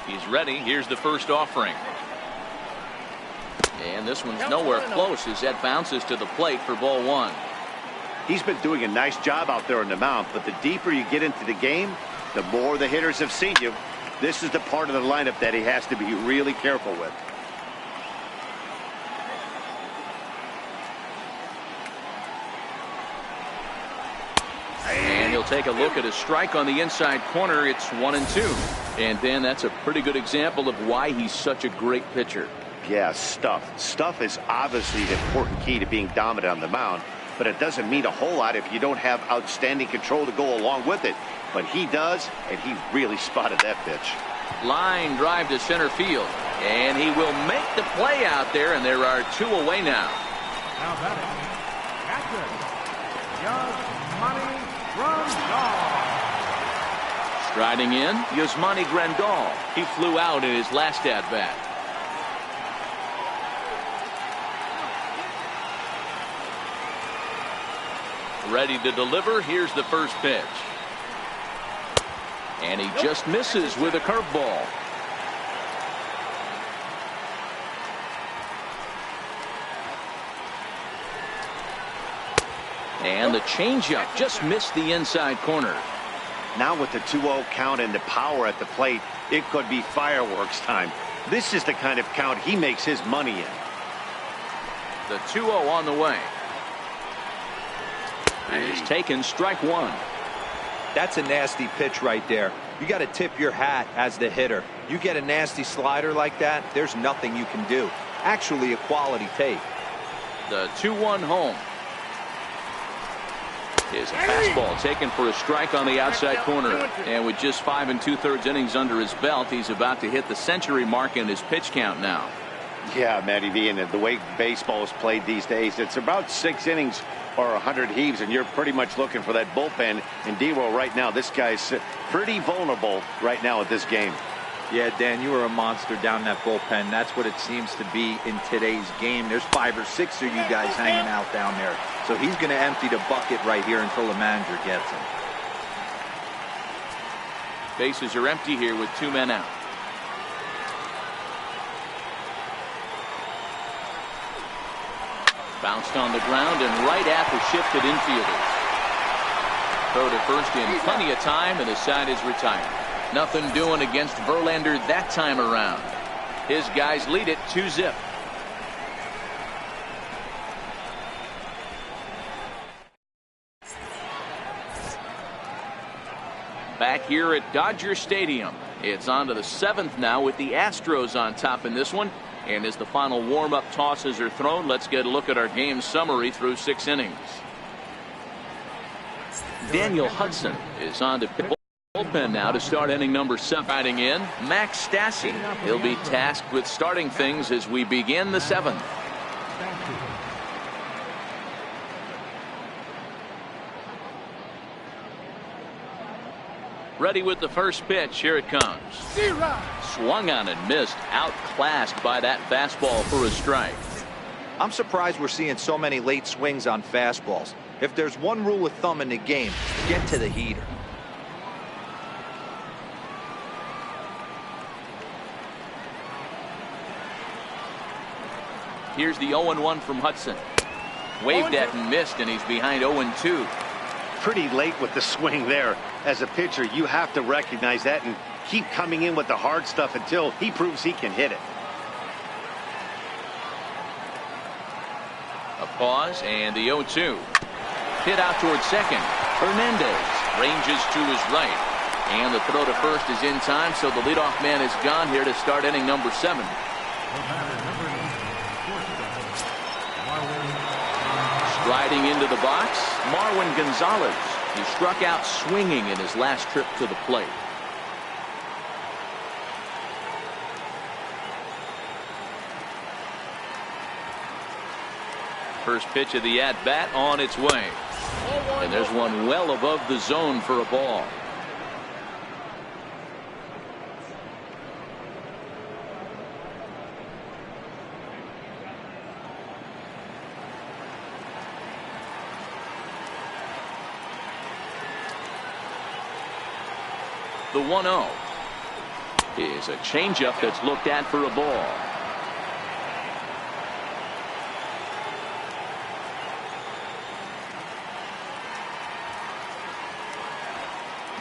He's ready. Here's the first offering. And this one's nowhere close as that bounces to the plate for ball 1. He's been doing a nice job out there on the mound, but the deeper you get into the game, the more the hitters have seen you. This is the part of the lineup that he has to be really careful with. And he'll take a look at a strike on the inside corner. It's 1-2. And Dan, that's a pretty good example of why he's such a great pitcher. Yeah, stuff. Stuff is obviously the important key to being dominant on the mound, but it doesn't mean a whole lot if you don't have outstanding control to go along with it. But he does, and he really spotted that pitch. Line drive to center field, and he will make the play out there, and there are 2 away now. Now batting, catcher, Yasmani Grandal. Striding in, Yasmani Grandal. He flew out in his last at-bat. Ready to deliver. Here's the first pitch. And he just misses with a curveball. And the changeup just missed the inside corner. Now with the 2-0 count and the power at the plate, it could be fireworks time. This is the kind of count he makes his money in. The 2-0 on the way. And he's taken strike 1. That's a nasty pitch right there. You got to tip your hat as the hitter. You get a nasty slider like that, there's nothing you can do. Actually a quality take. The 2-1 home. Is a fastball taken for a strike on the outside corner. And with just 5 2/3 innings under his belt, he's about to hit the century mark in his pitch count now. Yeah, Matty V, and the way baseball is played these days, it's about 6 innings or 100 heaves, and you're pretty much looking for that bullpen. And D-Roll right now, this guy's pretty vulnerable right now at this game. Yeah, Dan, you were a monster down that bullpen. That's what it seems to be in today's game. There's 5 or 6 of you guys hanging out down there. So he's going to empty the bucket right here until the manager gets him. Bases are empty here with 2 men out. Bounced on the ground and right at the shifted infielders. Throw to first in plenty of time, and the side is retired. Nothing doing against Verlander that time around. His guys lead it 2-0. Back here at Dodger Stadium. It's on to the 7th now with the Astros on top in this one. And as the final warm-up tosses are thrown, let's get a look at our game summary through 6 innings. Daniel Hudson is on to bullpen now to start inning number 7. Batting in, Max Stassi. He'll be tasked with starting things as we begin the 7th. Ready with the first pitch. Here it comes. Swung on and missed. Outclassed by that fastball for a strike. I'm surprised we're seeing so many late swings on fastballs. If there's one rule of thumb in the game, get to the heater. Here's the 0-1 from Hudson. Waved at and missed, and he's behind 0-2. Pretty late with the swing there. As a pitcher, you have to recognize that and keep coming in with the hard stuff until he proves he can hit it. Pause and the 0-2. Hit out towards second. Hernandez ranges to his right. And the throw to first is in time, so the leadoff man is gone here to start inning number 7. Striding into the box, Marwin Gonzalez. He struck out swinging in his last trip to the plate. First pitch of the at-bat on its way. And there's one well above the zone for a ball. The 1-0 is a changeup that's looked at for a ball.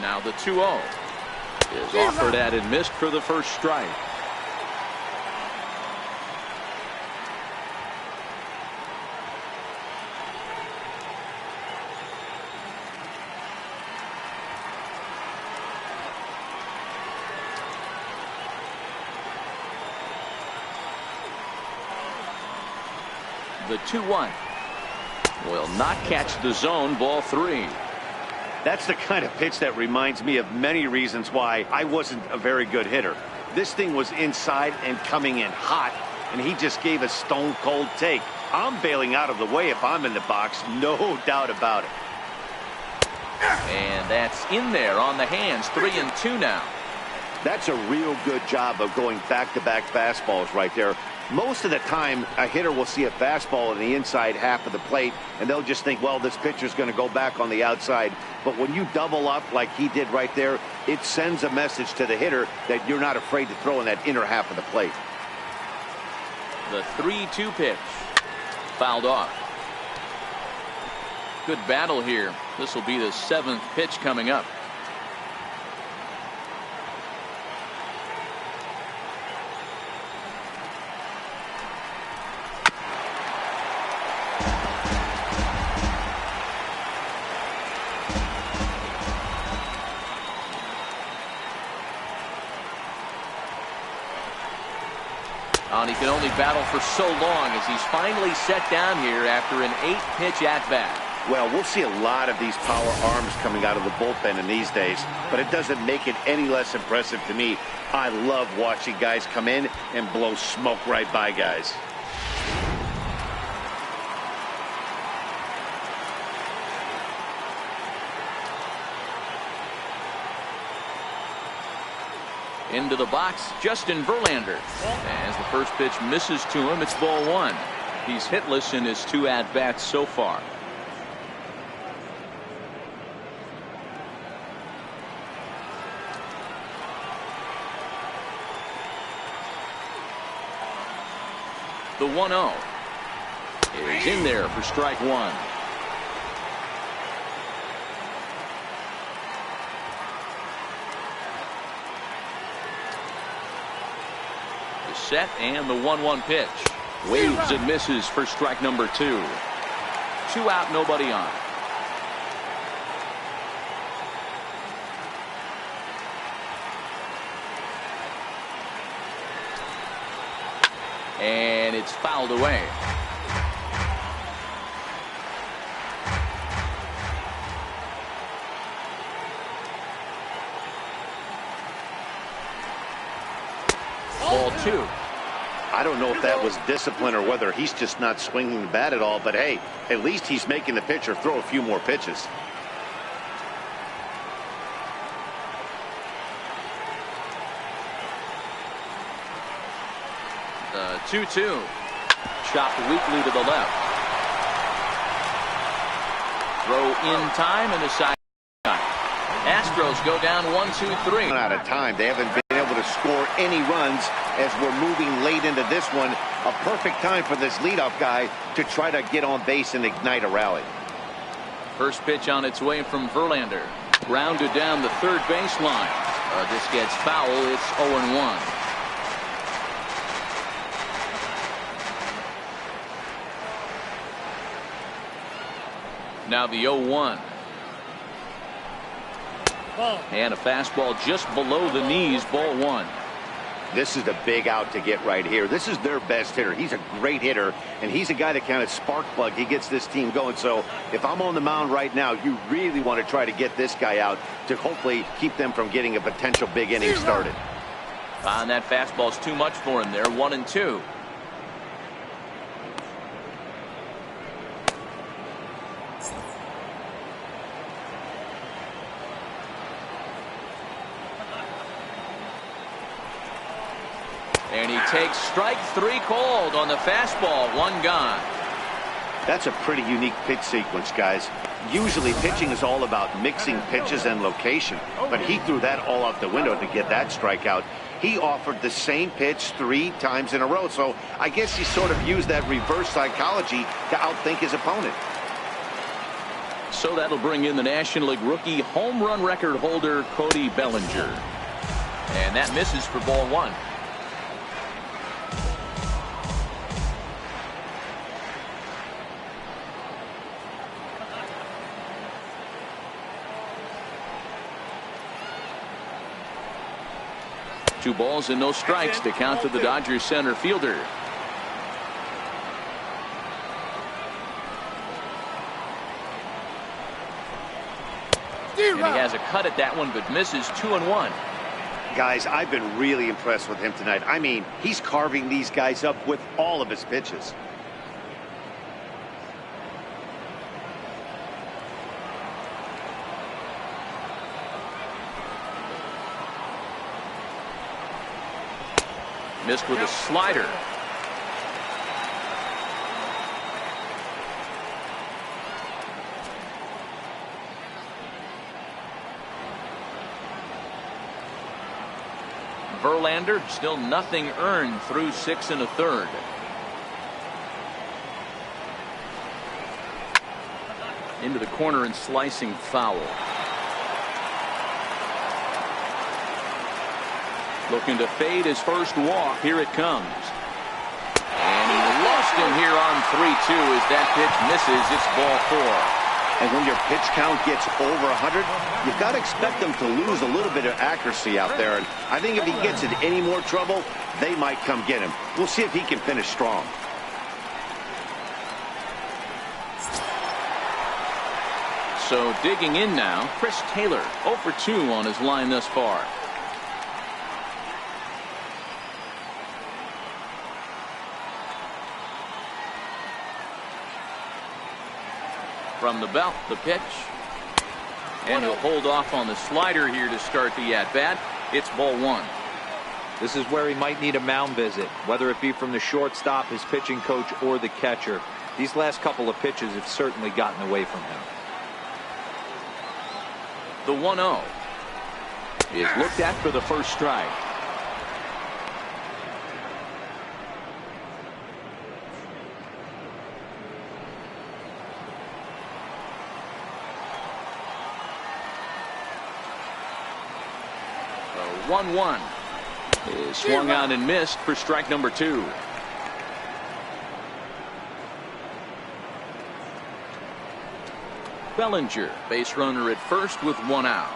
Now the 2-0 is offered at and missed for the first strike. The 2-1 will not catch the zone. Ball 3. That's the kind of pitch that reminds me of many reasons why I wasn't a very good hitter. This thing was inside and coming in hot, and he just gave a stone cold take. I'm bailing out of the way if I'm in the box, no doubt about it. And that's in there on the hands. 3-2 now. That's a real good job of going back-to-back fastballs right there. Most of the time, a hitter will see a fastball in the inside half of the plate, and they'll just think, well, this pitcher's going to go back on the outside. But when you double up like he did right there, it sends a message to the hitter that you're not afraid to throw in that inner half of the plate. The 3-2 pitch. Fouled off. Good battle here. This will be the 7th pitch coming up. And he can only battle for so long as he's finally set down here after an 8-pitch at-bat. Well, we'll see a lot of these power arms coming out of the bullpen in these days, but it doesn't make it any less impressive to me. I love watching guys come in and blow smoke right by guys. Into the box, Justin Verlander. As the first pitch misses to him, it's ball 1. He's hitless in his 2 at-bats so far. The 1-0 is in there for strike 1. Set and the 1-1 pitch. Waves and misses for strike number 2. 2 out, nobody on. And it's fouled away. Ball 2. I don't know if that was discipline or whether he's just not swinging the bat at all, but hey, at least he's making the pitcher throw a few more pitches. The 2-2. Chopped weakly to the left. Throw in time and a side. Astros go down 1-2-3. Out of time. They haven't been able to score any runs as we're moving late into this one. A perfect time for this leadoff guy to try to get on base and ignite a rally. First pitch on its way from Verlander. Grounded down the third baseline. This gets foul. It's 0-1. Now the 0-1. Ball. And a fastball just below the knees, ball one. This is the big out to get right here. This is their best hitter. He's a great hitter, and he's a guy that kind of spark plug. He gets this team going. So if I'm on the mound right now, you really want to try to get this guy out to hopefully keep them from getting a potential big inning started. And that fastball's too much for him there. 1-2. And he takes strike three called on the fastball. One gone. That's a pretty unique pitch sequence, guys. Usually pitching is all about mixing pitches and location, but he threw that all out the window to get that strikeout. He offered the same pitch 3 times in a row, so I guess he sort of used that reverse psychology to outthink his opponent. So that'll bring in the National League rookie home run record holder Cody Bellinger. And that misses for ball one. Two balls and no strikes to count to the Dodgers center fielder. And he has a cut at that one, but misses. 2-1. Guys, I've been really impressed with him tonight. I mean, he's carving these guys up with all of his pitches. Missed with a slider. Verlander still nothing earned through 6 1/3. Into the corner and slicing foul. Looking to fade his first walk. Here it comes. And he lost him here on 3-2 as that pitch misses. It's ball 4. And when your pitch count gets over 100, you've got to expect them to lose a little bit of accuracy out there. And I think if he gets in any more trouble, they might come get him. We'll see if he can finish strong. So digging in now, Chris Taylor, 0 for 2 on his line thus far. From the belt, the pitch. And he'll hold off on the slider here to start the at-bat. It's ball 1. This is where he might need a mound visit, whether it be from the shortstop, his pitching coach, or the catcher. These last couple of pitches have certainly gotten away from him. The 1-0 is looked at for the first strike. The 1-1 is swung out and missed for strike number 2. Bellinger, base runner at first with 1 out.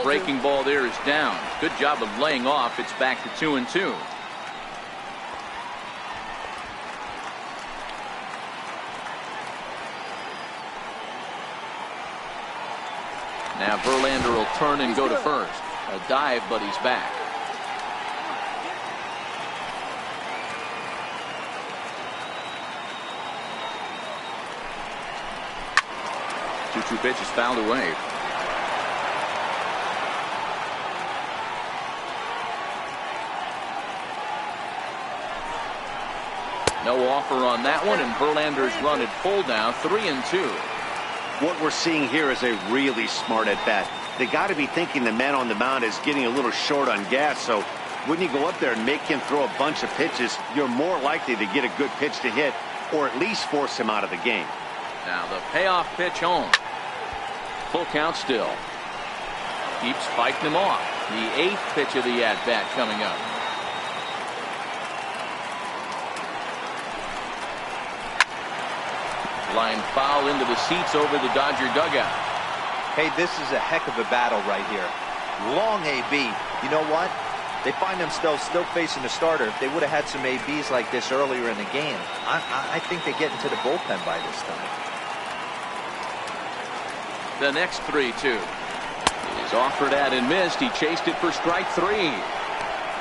Breaking ball there is down. Good job of laying off. It's back to 2-2. Now Verlander will turn and go to first. A dive, but he's back. Two pitches fouled away. No offer on that one, and Verlander's run at full now, 3-2. What we're seeing here is a really smart at-bat. They got to be thinking the man on the mound is getting a little short on gas, so when you go up there and make him throw a bunch of pitches, you're more likely to get a good pitch to hit, or at least force him out of the game. Now the payoff pitch home. Full count still. Keeps fighting him off. The 8th pitch of the at-bat coming up. Flying foul into the seats over the Dodger dugout. Hey, this is a heck of a battle right here. Long AB. You know what? They find themselves still facing the starter. If they would have had some ABs like this earlier in the game, I think they get into the bullpen by this time. The next 3-2 is offered at and missed. He chased it for strike 3.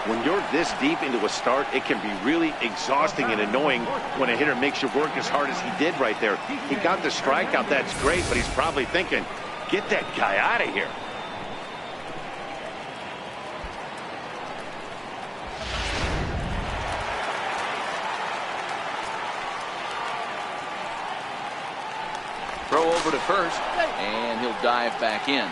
When you're this deep into a start, it can be really exhausting and annoying when a hitter makes you work as hard as he did right there. He got the strikeout, that's great, but he's probably thinking, get that guy out of here. Throw over to first, and he'll dive back in.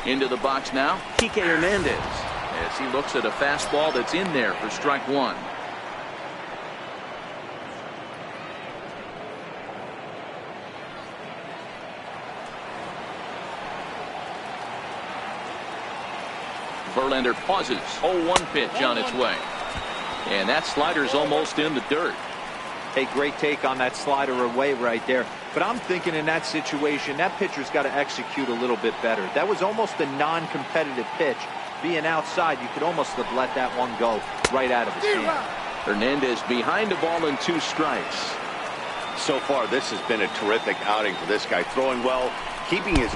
Into the box now, Kike Hernandez, as he looks at a fastball that's in there for strike 1. Verlander pauses. 0-1 pitch on its way. And that slider's almost in the dirt. Hey, great take on that slider away right there. But I'm thinking in that situation, that pitcher's got to execute a little bit better. That was almost a non-competitive pitch. Being outside, you could almost have let that one go right out of his hand. Hernandez behind the ball and 2 strikes. So far, this has been a terrific outing for this guy. Throwing well, keeping his...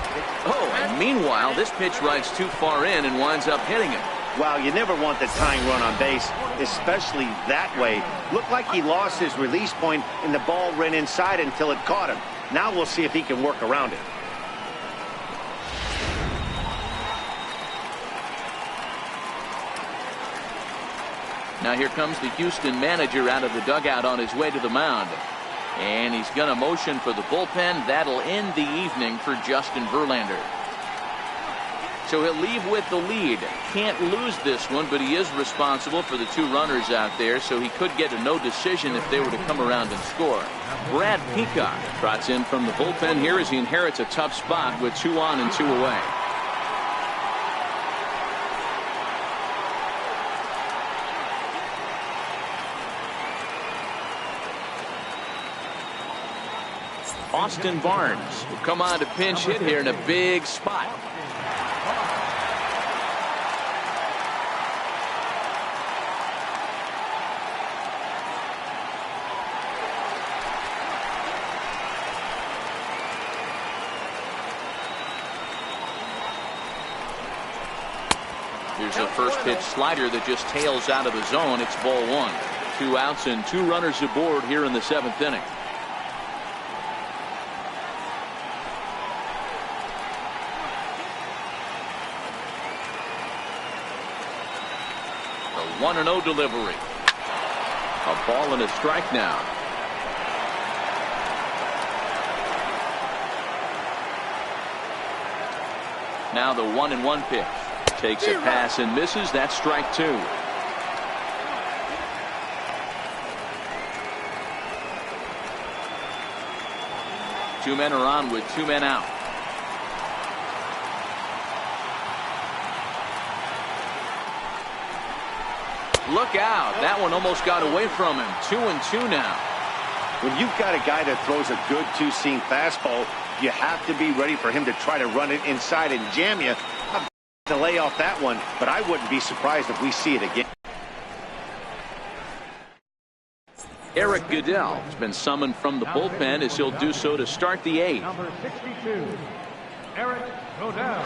Oh, and meanwhile, this pitch rides too far in and winds up hitting it. Wow, you never want the tying run on base, especially that way. Looked like he lost his release point and the ball ran inside until it caught him. Now we'll see if he can work around it. Now here comes the Houston manager out of the dugout on his way to the mound. And he's going to motion for the bullpen. That'll end the evening for Justin Verlander. So he'll leave with the lead. Can't lose this one, but he is responsible for the 2 runners out there, so he could get a no decision if they were to come around and score. Brad Peacock trots in from the bullpen here as he inherits a tough spot with 2 on and 2 away. Austin Barnes will come on to pinch hit here in a big spot. Here's a first pitch slider that just tails out of the zone. It's ball 1. 2 outs and 2 runners aboard here in the 7th inning. The 1-0 delivery. A ball and a strike now. Now the 1-1 pitch. Takes a pass and misses. That's strike 2. 2 men are on with 2 men out. Look out. That one almost got away from him. 2-2 now. When you've got a guy that throws a good 2-seam fastball, you have to be ready for him to try to run it inside and jam you. To lay off that one, but I wouldn't be surprised if we see it again. Eric Goodell has been summoned from the bullpen as he'll do so to start the 8th. Number 62, Eric Goodell.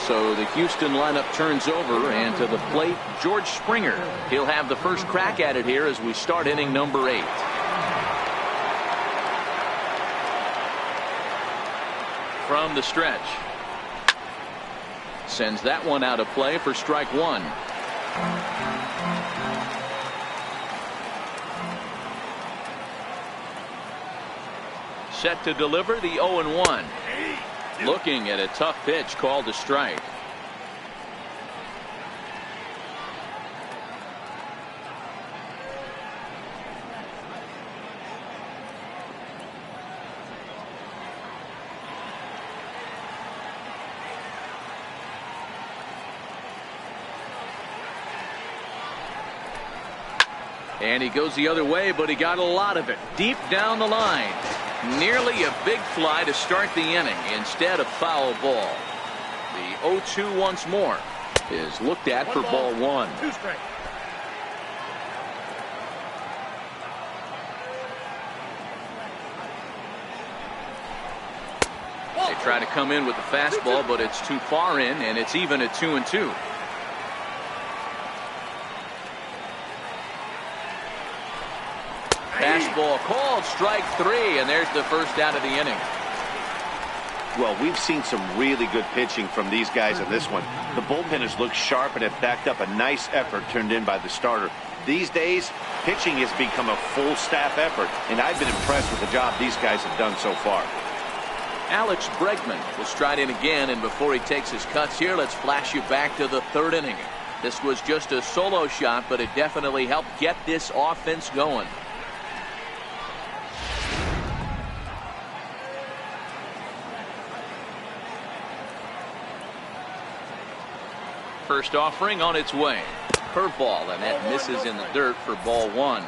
So the Houston lineup turns over, and to the plate, George Springer. He'll have the first crack at it here as we start inning number 8. From the stretch. Sends that one out of play for strike 1. Set to deliver the 0-1. Looking at a tough pitch called a strike. And he goes the other way, but he got a lot of it deep down the line. Nearly a big fly to start the inning instead of foul ball. The 0-2 once more is looked at for ball one. 2 strikes. They try to come in with the fastball, but it's too far in, and it's even at 2-2. Fastball called, strike 3, and there's the first out of the inning. Well, we've seen some really good pitching from these guys in this one. The bullpenners look sharp and have backed up a nice effort turned in by the starter. These days, pitching has become a full staff effort, and I've been impressed with the job these guys have done so far. Alex Bregman will stride in again, and before he takes his cuts here, let's flash you back to the third inning. This was just a solo shot, but it definitely helped get this offense going. First offering on its way. Curveball, and that misses in the dirt for ball one.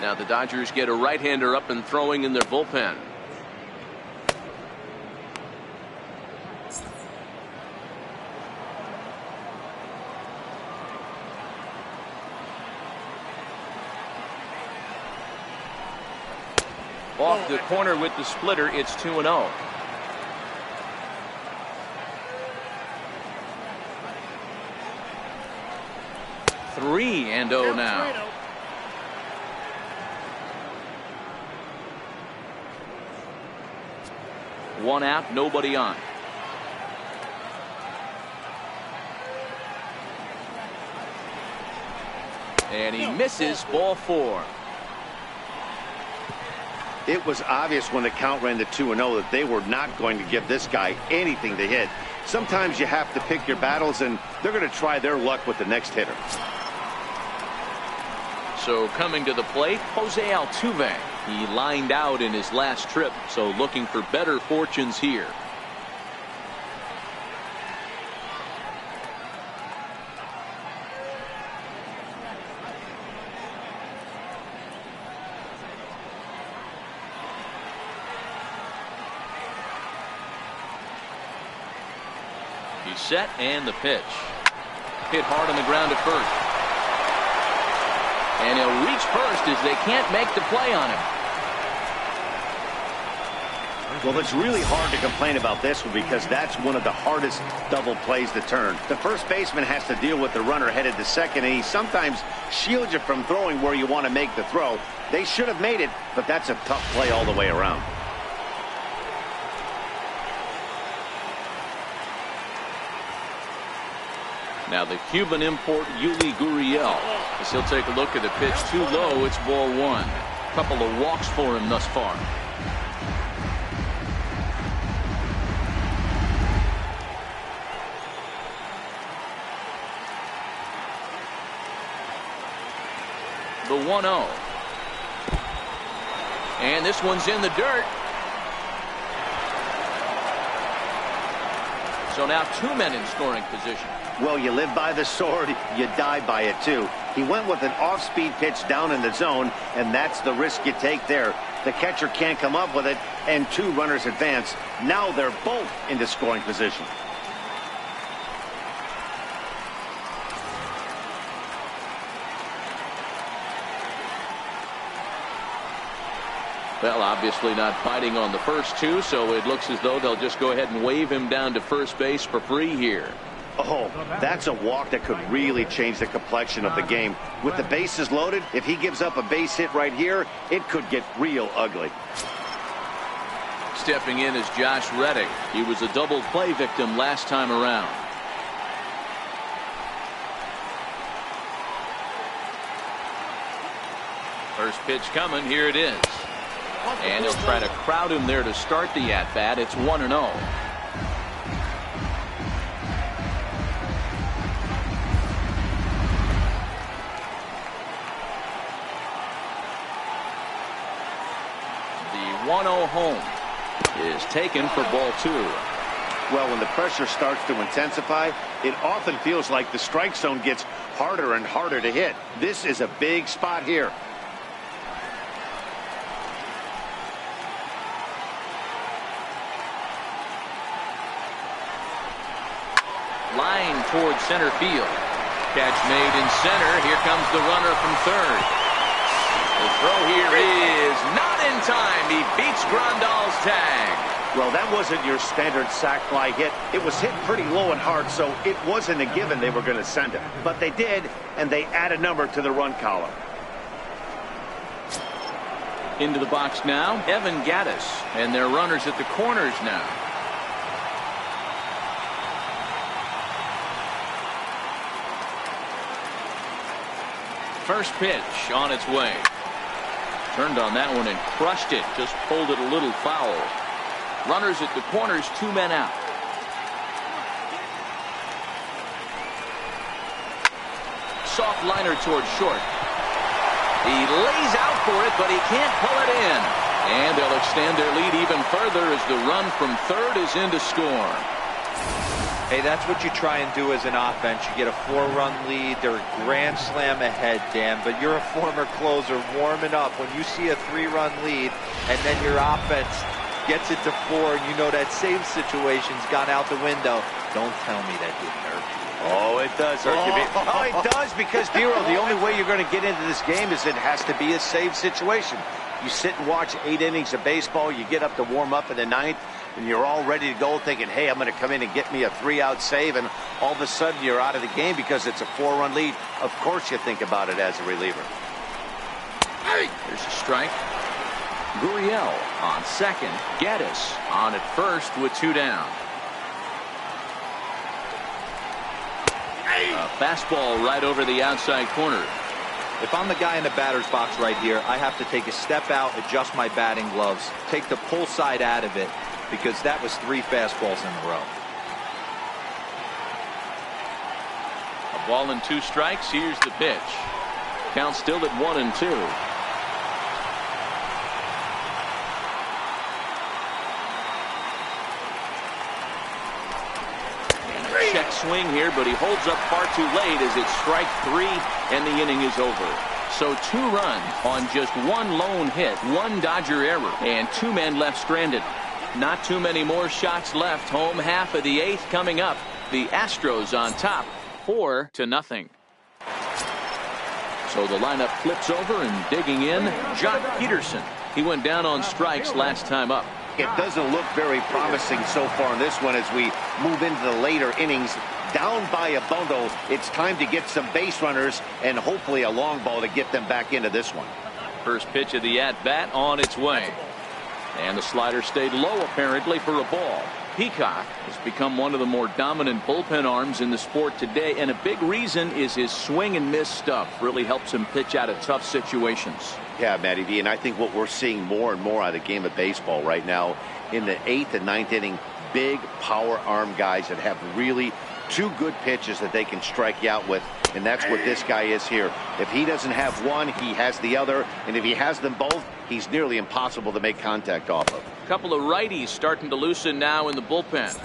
Now the Dodgers get a right-hander up and throwing in their bullpen. Off the corner with the splitter, it's 2-0. Three and 0 now. One out, nobody on. And he misses, ball 4. It was obvious when the count ran to 2-0 that they were not going to give this guy anything to hit. Sometimes you have to pick your battles, and they're going to try their luck with the next hitter. So coming to the plate, Jose Altuve. He lined out in his last trip, so looking for better fortunes here. He's set, and the pitch. Hit hard on the ground at first. And he'll reach first as they can't make the play on him. Well, it's really hard to complain about this one because that's one of the hardest double plays to turn. The first baseman has to deal with the runner headed to second, and he sometimes shields you from throwing where you want to make the throw. They should have made it, but that's a tough play all the way around. Now the Cuban import Yuli Gurriel, as he'll take a look at the pitch too low. It's ball 1. Couple of walks for him thus far. The 1-0. And this one's in the dirt. So now 2 men in scoring position. Well, you live by the sword, you die by it too. He went with an off-speed pitch down in the zone, and that's the risk you take there. The catcher can't come up with it, and 2 runners advance. Now they're both into scoring position. Well, obviously not fighting on the first 2, so it looks as though they'll just go ahead and wave him down to first base for free here. Oh, that's a walk that could really change the complexion of the game. With the bases loaded, if he gives up a base hit right here, it could get real ugly. Stepping in is Josh Reddick. He was a double play victim last time around. First pitch coming. Here it is. And he'll try to crowd him there to start the at-bat. It's 1-0. The 1-0 home is taken for ball 2. Well, when the pressure starts to intensify, it often feels like the strike zone gets harder and harder to hit. This is a big spot here. toward center field. Catch made in center. Here comes the runner from third. The throw here is not in time. He beats Grandal's tag. Well, that wasn't your standard sac fly hit. It was hit pretty low and hard, so it wasn't a given they were going to send it. But they did, and they add a number to the run column. Into the box now, Evan Gattis, and their runners at the corners now. First pitch on its way. Turned on that one and crushed it. Just pulled it a little foul. Runners at the corners, 2 men out. Soft liner towards short. He lays out for it, but he can't pull it in. And they'll extend their lead even further as the run from third is in to score. Hey, that's what you try and do as an offense. You get a 4-run lead. They're a grand slam ahead, Dan, but you're a former closer warming up. When you see a 3-run lead and then your offense gets it to 4 and you know that save situation's gone out the window, don't tell me that didn't hurt you. Oh, it does hurt you. Oh, it does, because, Dero, the only way you're going to get into this game is it has to be a save situation. You sit and watch 8 innings of baseball, you get up to warm up in the 9th, and you're all ready to go thinking, hey, I'm going to come in and get me a 3-out save, and all of a sudden you're out of the game because it's a 4-run lead. Of course you think about it as a reliever. There's a strike. Gurriel on second. Gattis on at first with 2 down. A fastball right over the outside corner. If I'm the guy in the batter's box right here, I have to take a step out, adjust my batting gloves, take the pull side out of it, because that was 3 fastballs in a row. A ball and 2 strikes. Here's the pitch. Count still at 1-2. Check swing here, but he holds up far too late as it's strike 3 and the inning is over. So 2 runs on just 1 lone hit, 1 Dodger error, and 2 men left stranded. Not too many more shots left. Home half of the 8th coming up. The Astros on top, 4-0. So the lineup flips over and digging in, Jock Peterson. He went down on strikes last time up. It doesn't look very promising so far in this one as we move into the later innings. Down by a bundle, it's time to get some base runners and hopefully a long ball to get them back into this one. First pitch of the at-bat on its way. And the slider stayed low apparently for a ball. Peacock has become one of the more dominant bullpen arms in the sport today, and a big reason is his swing and miss stuff. Really helps him pitch out of tough situations. Yeah, Matty V, and I think what we're seeing more and more out of the game of baseball right now in the 8th and 9th inning, big power arm guys that have really 2 good pitches that they can strike you out with, and that's what this guy is here. If he doesn't have one, he has the other, and if he has them both, he's nearly impossible to make contact off of. A couple of righties starting to loosen now in the bullpen.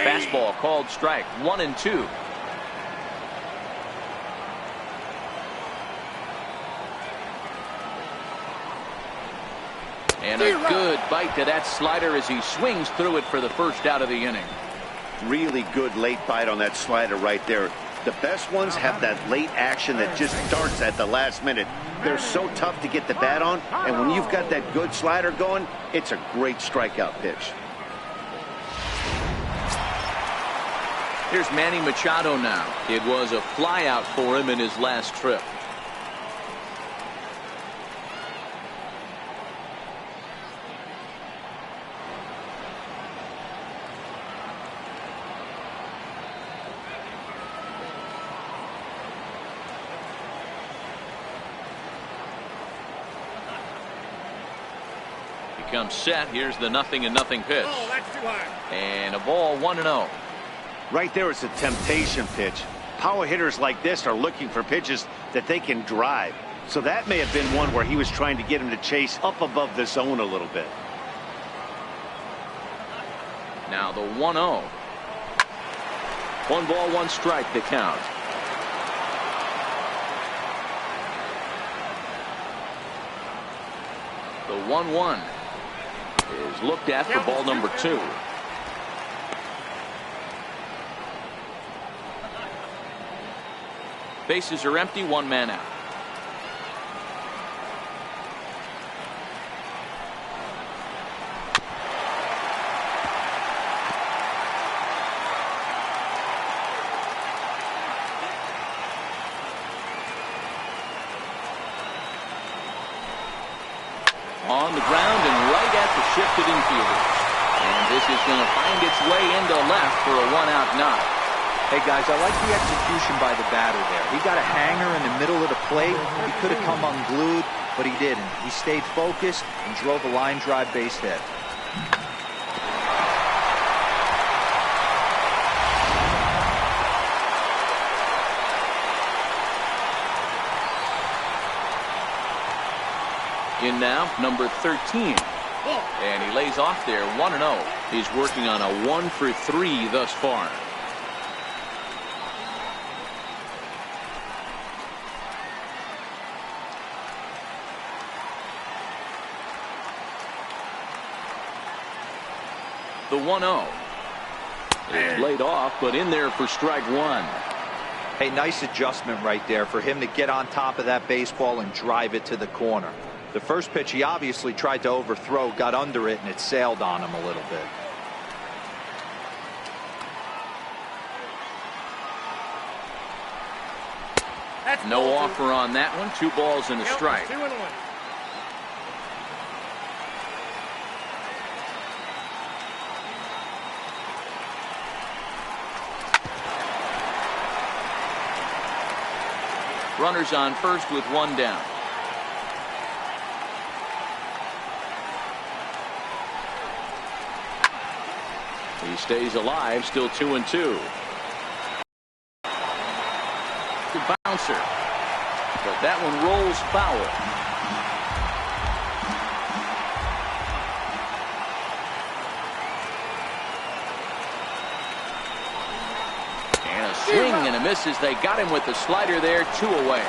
Fastball called strike, 1-2. And a good bite to that slider as he swings through it for the first out of the inning. Really good late bite on that slider right there. The best ones have that late action that just starts at the last minute. They're so tough to get the bat on, and when you've got that good slider going, it's a great strikeout pitch. Here's Manny Machado now. It was a flyout for him in his last trip. Comes set. Here's the 0-0 pitch. Oh, that's too high. And a ball, 1-0. Right there is a temptation pitch. Power hitters like this are looking for pitches that they can drive. So that may have been one where he was trying to get him to chase up above the zone a little bit. Now the 1-0. 1 ball, 1 strike to count. The 1-1 is looked at for ball number 2. Bases are empty, 1 man out. On the ground and right at the shifted infielders. And this is going to find its way into left for a 1-out knock. Hey guys, I like the execution by the batter there. He got a hanger in the middle of the plate. He could have come unglued, but he didn't. He stayed focused and drove a line drive base hit. In now, number 13. And he lays off there, 1-0. He's working on a 1 for 3 thus far. The 1-0. It's laid off, but in there for strike 1. Hey, nice adjustment right there for him to get on top of that baseball and drive it to the corner. The first pitch he obviously tried to overthrow, got under it, and it sailed on him a little bit. No offer on that one. 2 balls and a strike. 2-1. Runners on first with 1 down. He stays alive, still 2-2. The bouncer, but that one rolls foul. And a swing and a miss as they got him with the slider there, 2 away.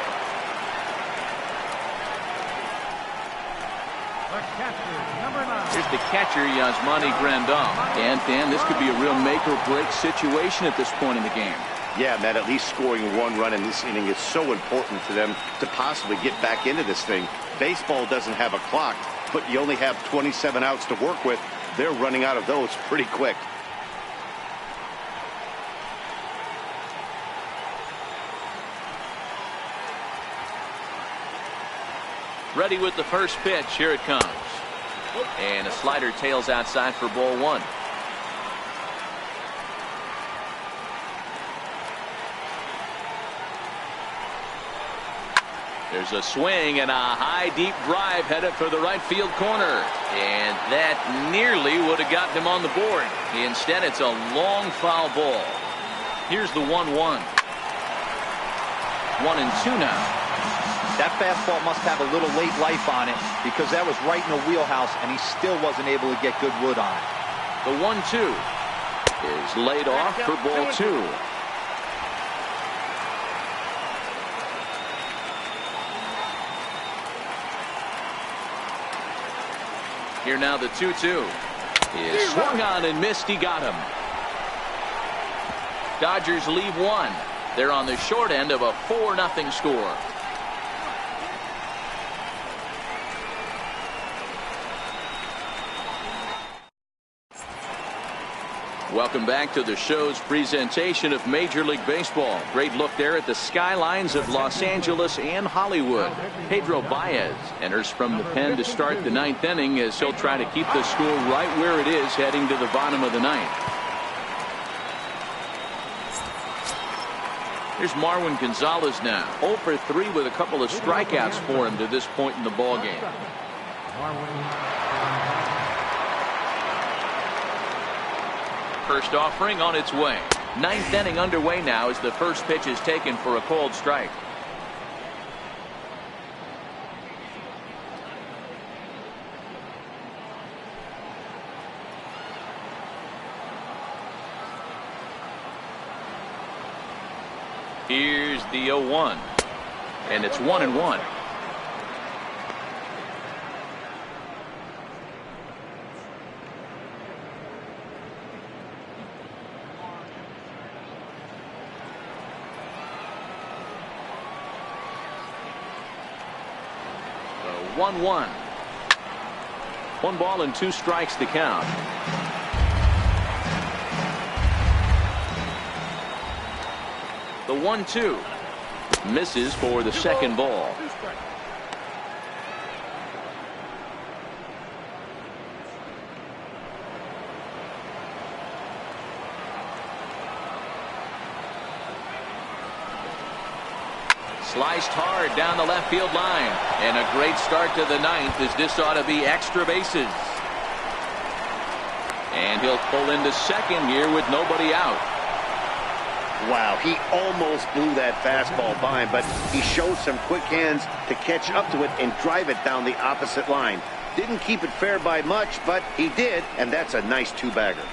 Here's the catcher, Yasmani Grandal. And Dan, this could be a real make or break situation at this point in the game. Yeah, Matt, at least scoring 1 run in this inning is so important for them to possibly get back into this thing. Baseball doesn't have a clock, but you only have 27 outs to work with. They're running out of those pretty quick. Ready with the first pitch. Here it comes. And a slider tails outside for ball 1. There's a swing and a high deep drive headed for the right field corner. And that nearly would have gotten him on the board. Instead, it's a long foul ball. Here's the 1-1. 1-2 now. That fastball must have a little late life on it because that was right in the wheelhouse and he still wasn't able to get good wood on it. The 1-2 is laid off for ball 2. Here now the 2-2 is swung on and missed. He got him. Dodgers leave 1. They're on the short end of a 4-0 score. Welcome back to the show's presentation of Major League Baseball. Great look there at the skylines of Los Angeles and Hollywood. Pedro Baez enters from the pen to start the 9th inning as he'll try to keep the score right where it is heading to the bottom of the 9th. Here's Marwin Gonzalez now. 0 for 3 with a couple of strikeouts for him to this point in the ballgame. First offering on its way. 9th inning underway now as the first pitch is taken for a called strike. Here's the 0-1. And it's 1-1. 1-1. 1 ball and 2 strikes to count. The 1-2 misses for the second ball. Sliced hard down the left field line, and a great start to the 9th as this ought to be extra bases. And he'll pull into second here with nobody out. Wow, he almost blew that fastball by him, but he showed some quick hands to catch up to it and drive it down the opposite line. Didn't keep it fair by much, but he did, and that's a nice 2-bagger.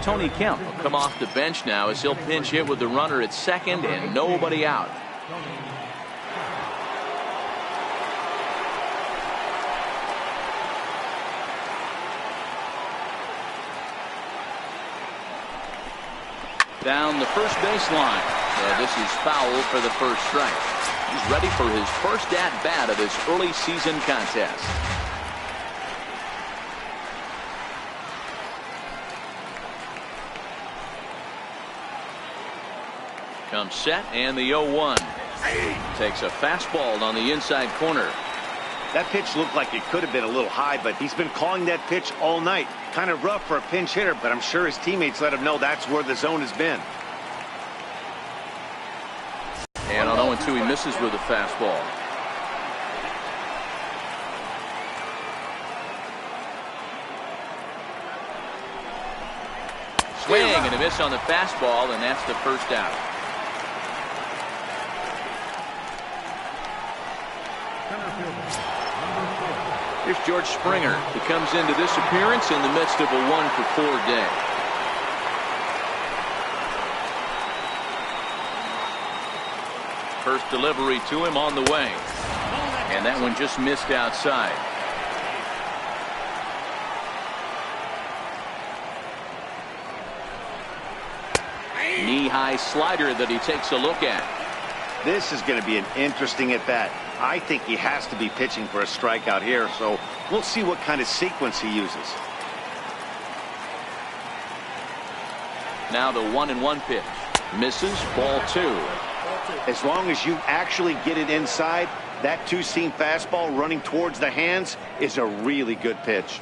Tony Kemp will come off the bench now as he'll pinch hit with the runner at second and nobody out. Down the first baseline. This is foul for the first strike. He's ready for his first at-bat of this early season contest. Comes set, and the 0-1. Takes a fastball on the inside corner. That pitch looked like it could have been a little high, but he's been calling that pitch all night. Kind of rough for a pinch hitter, but I'm sure his teammates let him know that's where the zone has been. And on 0-2, he misses with a fastball. Swing and a miss on the fastball, and that's the first out. Here's George Springer. He comes into this appearance in the midst of a 1-for-4 day. First delivery to him on the way. And that one just missed outside. Knee-high slider that he takes a look at. This is going to be an interesting at-bat. I think he has to be pitching for a strikeout here, so we'll see what kind of sequence he uses. Now the 1-1 pitch. Misses, ball 2. As long as you actually get it inside, that 2-seam fastball running towards the hands is a really good pitch.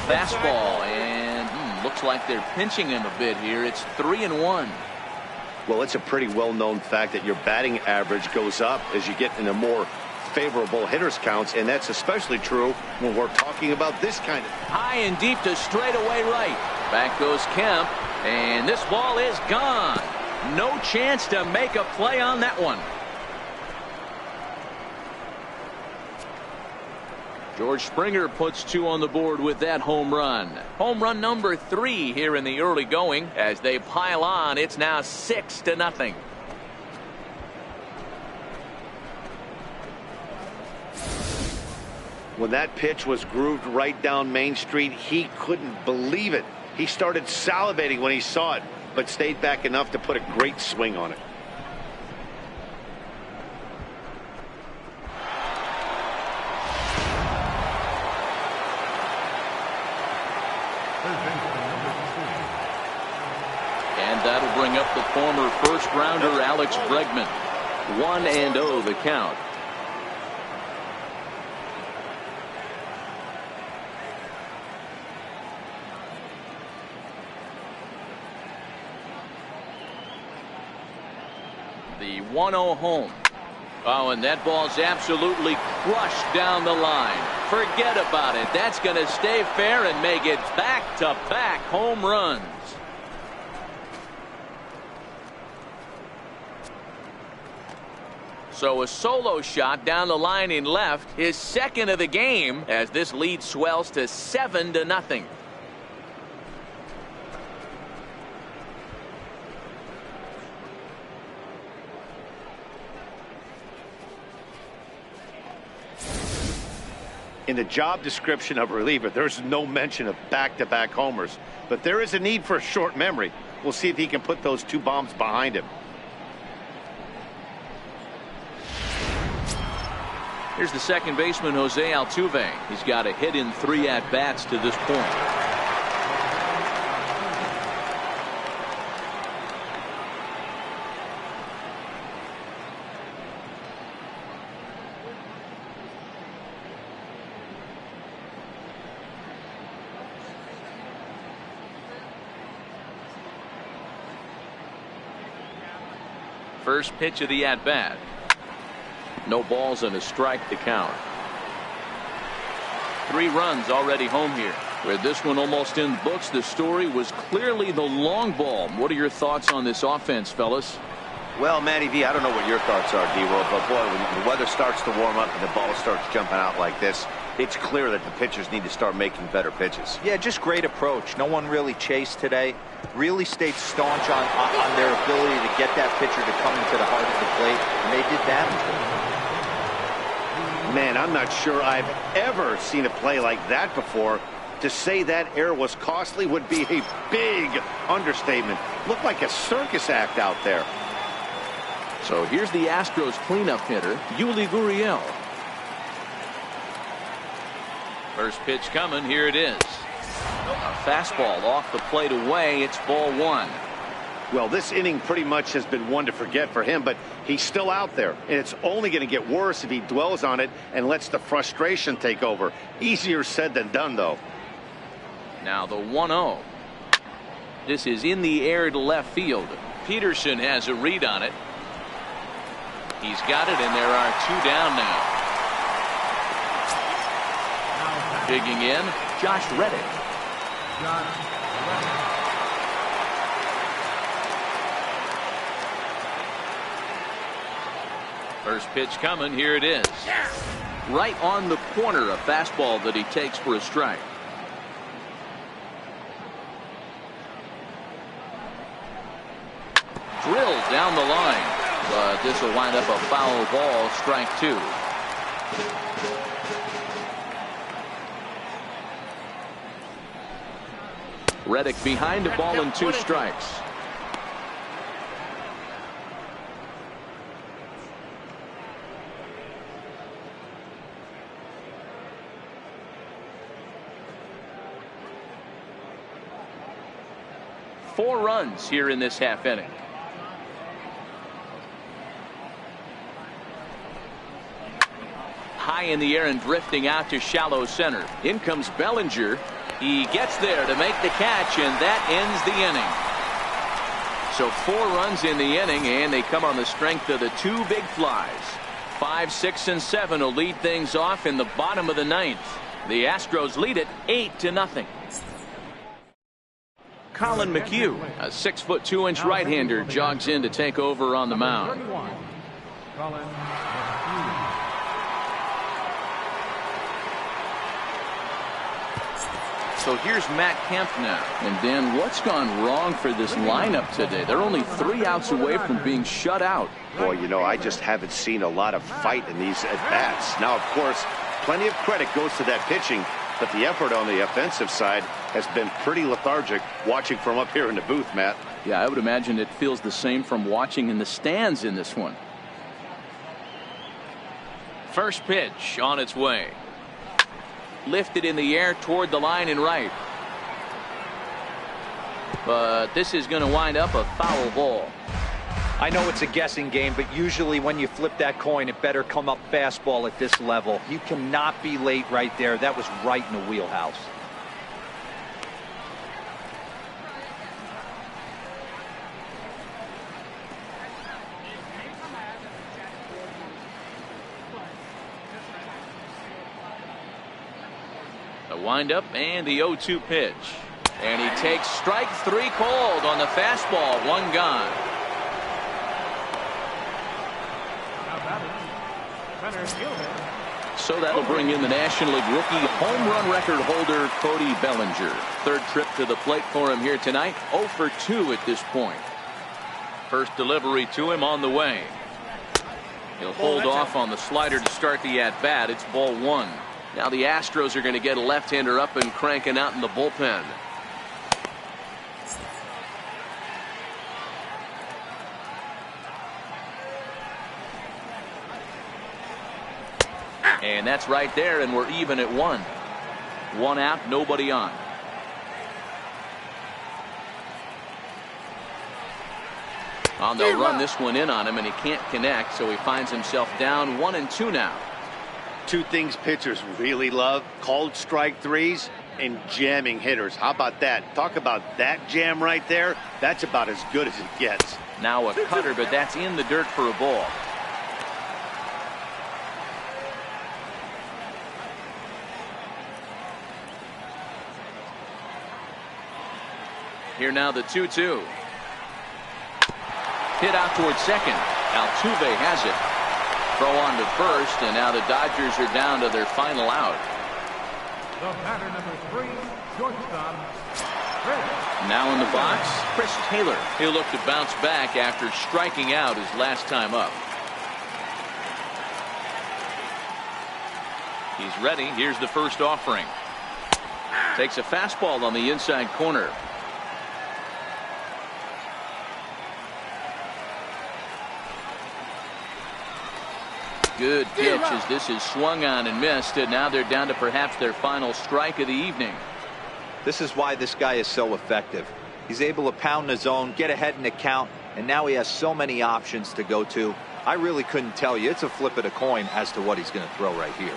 Fastball, and looks like they're pinching him a bit here. It's 3-1. Well, it's a pretty well-known fact that your batting average goes up as you get into more favorable hitters counts, and that's especially true when we're talking about this kind of. High and deep to straightaway right. Back goes Kemp, and this ball is gone. No chance to make a play on that one. George Springer puts 2 on the board with that home run. Home run number 3 here in the early going. As they pile on, it's now 6-0. When that pitch was grooved right down Main Street, he couldn't believe it. He started salivating when he saw it, but stayed back enough to put a great swing on it. And that'll bring up the former first-rounder Alex Bregman. 1-0 the count. The 1-0 home. Oh, and that ball's absolutely crushed down the line. Forget about it. That's going to stay fair and make it back-to-back home runs. So a solo shot down the line in left, his second of the game, as this lead swells to 7-0. In the job description of a reliever, there's no mention of back-to-back homers. But there is a need for a short memory. We'll see if he can put those 2 bombs behind him. Here's the second baseman, Jose Altuve. He's got a hit in 3 at-bats to this point. First pitch of the at-bat. No balls and a strike to count. 3 runs already home here. With this one almost in the books, the story was clearly the long ball. What are your thoughts on this offense, fellas? Well, Matty V, I don't know what your thoughts are, D-World, but boy, when the weather starts to warm up and the ball starts jumping out like this, it's clear that the pitchers need to start making better pitches. Yeah, just great approach. No one really chased today. Really stayed staunch on their ability to get that pitcher to come into the heart of the plate, and they did damage. Man, I'm not sure I've ever seen a play like that before. To say that error was costly would be a big understatement. Looked like a circus act out there. So here's the Astros cleanup hitter, Yuli Gurriel. First pitch coming. Here it is. A fastball off the plate away. It's ball 1. Well, this inning pretty much has been one to forget for him, but he's still out there, and it's only going to get worse if he dwells on it and lets the frustration take over. Easier said than done, though. Now the 1-0. This is in the air to left field. Peterson has a read on it. He's got it, and there are 2 down now. Digging in, Josh Reddick. First pitch coming. Here it is. Right on the corner, a fastball that he takes for a strike. Drilled down the line, but this will wind up a foul ball, strike 2. Reddick behind a ball and 2 strikes. Four runs here in this half inning. High in the air and drifting out to shallow center. In comes Bellinger. He gets there to make the catch, and that ends the inning. So 4 runs in the inning, and they come on the strength of the 2 big flies. 5, 6, and 7 will lead things off in the bottom of the 9th. The Astros lead it 8-0. Colin McHugh, a 6-foot 2-inch right-hander, jogs in to take over on the mound. Colin So here's Matt Kemp now. And Dan, what's gone wrong for this lineup today? They're only 3 outs away from being shut out. Boy, you know, I just haven't seen a lot of fight in these at-bats. Now, of course, plenty of credit goes to that pitching, but the effort on the offensive side has been pretty lethargic watching from up here in the booth, Matt. Yeah, I would imagine it feels the same from watching in the stands in this one. First pitch on its way. Lifted in the air toward the line and right. But this is going to wind up a foul ball. I know it's a guessing game, but usually when you flip that coin, it better come up fastball at this level. You cannot be late right there. That was right in the wheelhouse. The windup and the 0-2 pitch. And he takes strike 3 called on the fastball. 1 gone. So that'll bring in the National League rookie home run record holder Cody Bellinger. 3rd trip to the plate for him here tonight. 0 for 2 at this point. First delivery to him on the way. He'll hold off on the slider to start the at-bat. It's ball 1. Now the Astros are going to get a left-hander up and cranking out in the bullpen. And that's right there, and we're even at 1. 1 out, nobody on. They'll run this one in on him, and he can't connect, so he finds himself down 1-2 now. 2 things pitchers really love: called strike threes and jamming hitters. How about that? Talk about that jam right there. That's about as good as it gets. Now a cutter, but that's in the dirt for a ball. Here now the 2-2. Hit out towards second. Altuve has it. Throw on to first, and now the Dodgers are down to their final out. The batter, number 3, shortstop, Chris. Now in the box, Chris Taylor. He'll look to bounce back after striking out his last time up. He's ready. Here's the first offering. Takes a fastball on the inside corner. Good pitch as this is swung on and missed, and now they're down to perhaps their final strike of the evening. This is why this guy is so effective. He's able to pound the zone, get ahead in the count, and now he has so many options to go to. I really couldn't tell you. It's a flip of the coin as to what he's going to throw right here.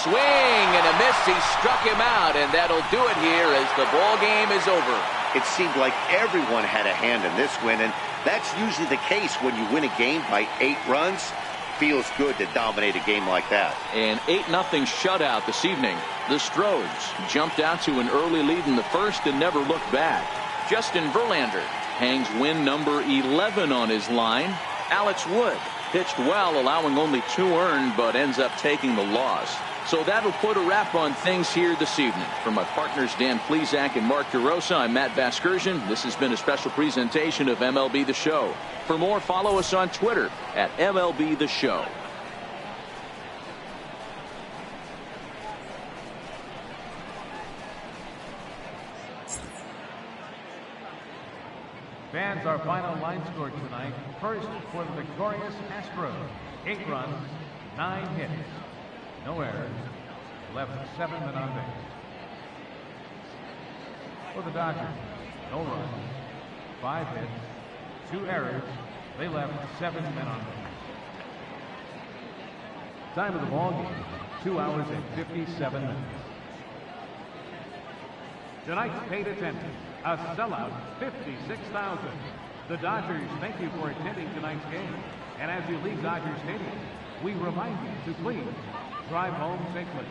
Swing and a miss. He struck him out, and that'll do it here as the ball game is over. It seemed like everyone had a hand in this win, and that's usually the case when you win a game by 8 runs. Feels good to dominate a game like that. An 8-0 shutout this evening. The Astros jumped out to an early lead in the first and never looked back. Justin Verlander hangs win number 11 on his line. Alex Wood pitched well, allowing only 2 earned, but ends up taking the loss. So that'll put a wrap on things here this evening. For my partners Dan Plesac and Mark DeRosa, I'm Matt Vasgersian. This has been a special presentation of MLB The Show. For more, follow us on Twitter at MLB The Show. Fans, our final line score tonight. First for the victorious Astros, 8 runs, 9 hits. No errors. Left 7 men on base. For the Dodgers, no runs, 5 hits, 2 errors. They left 7 men on base. Time of the ball game, 2 hours and 57 minutes. Tonight's paid attendance, a sellout, 56,000. The Dodgers thank you for attending tonight's game. And as you leave Dodger Stadium, we remind you to please drive home safely.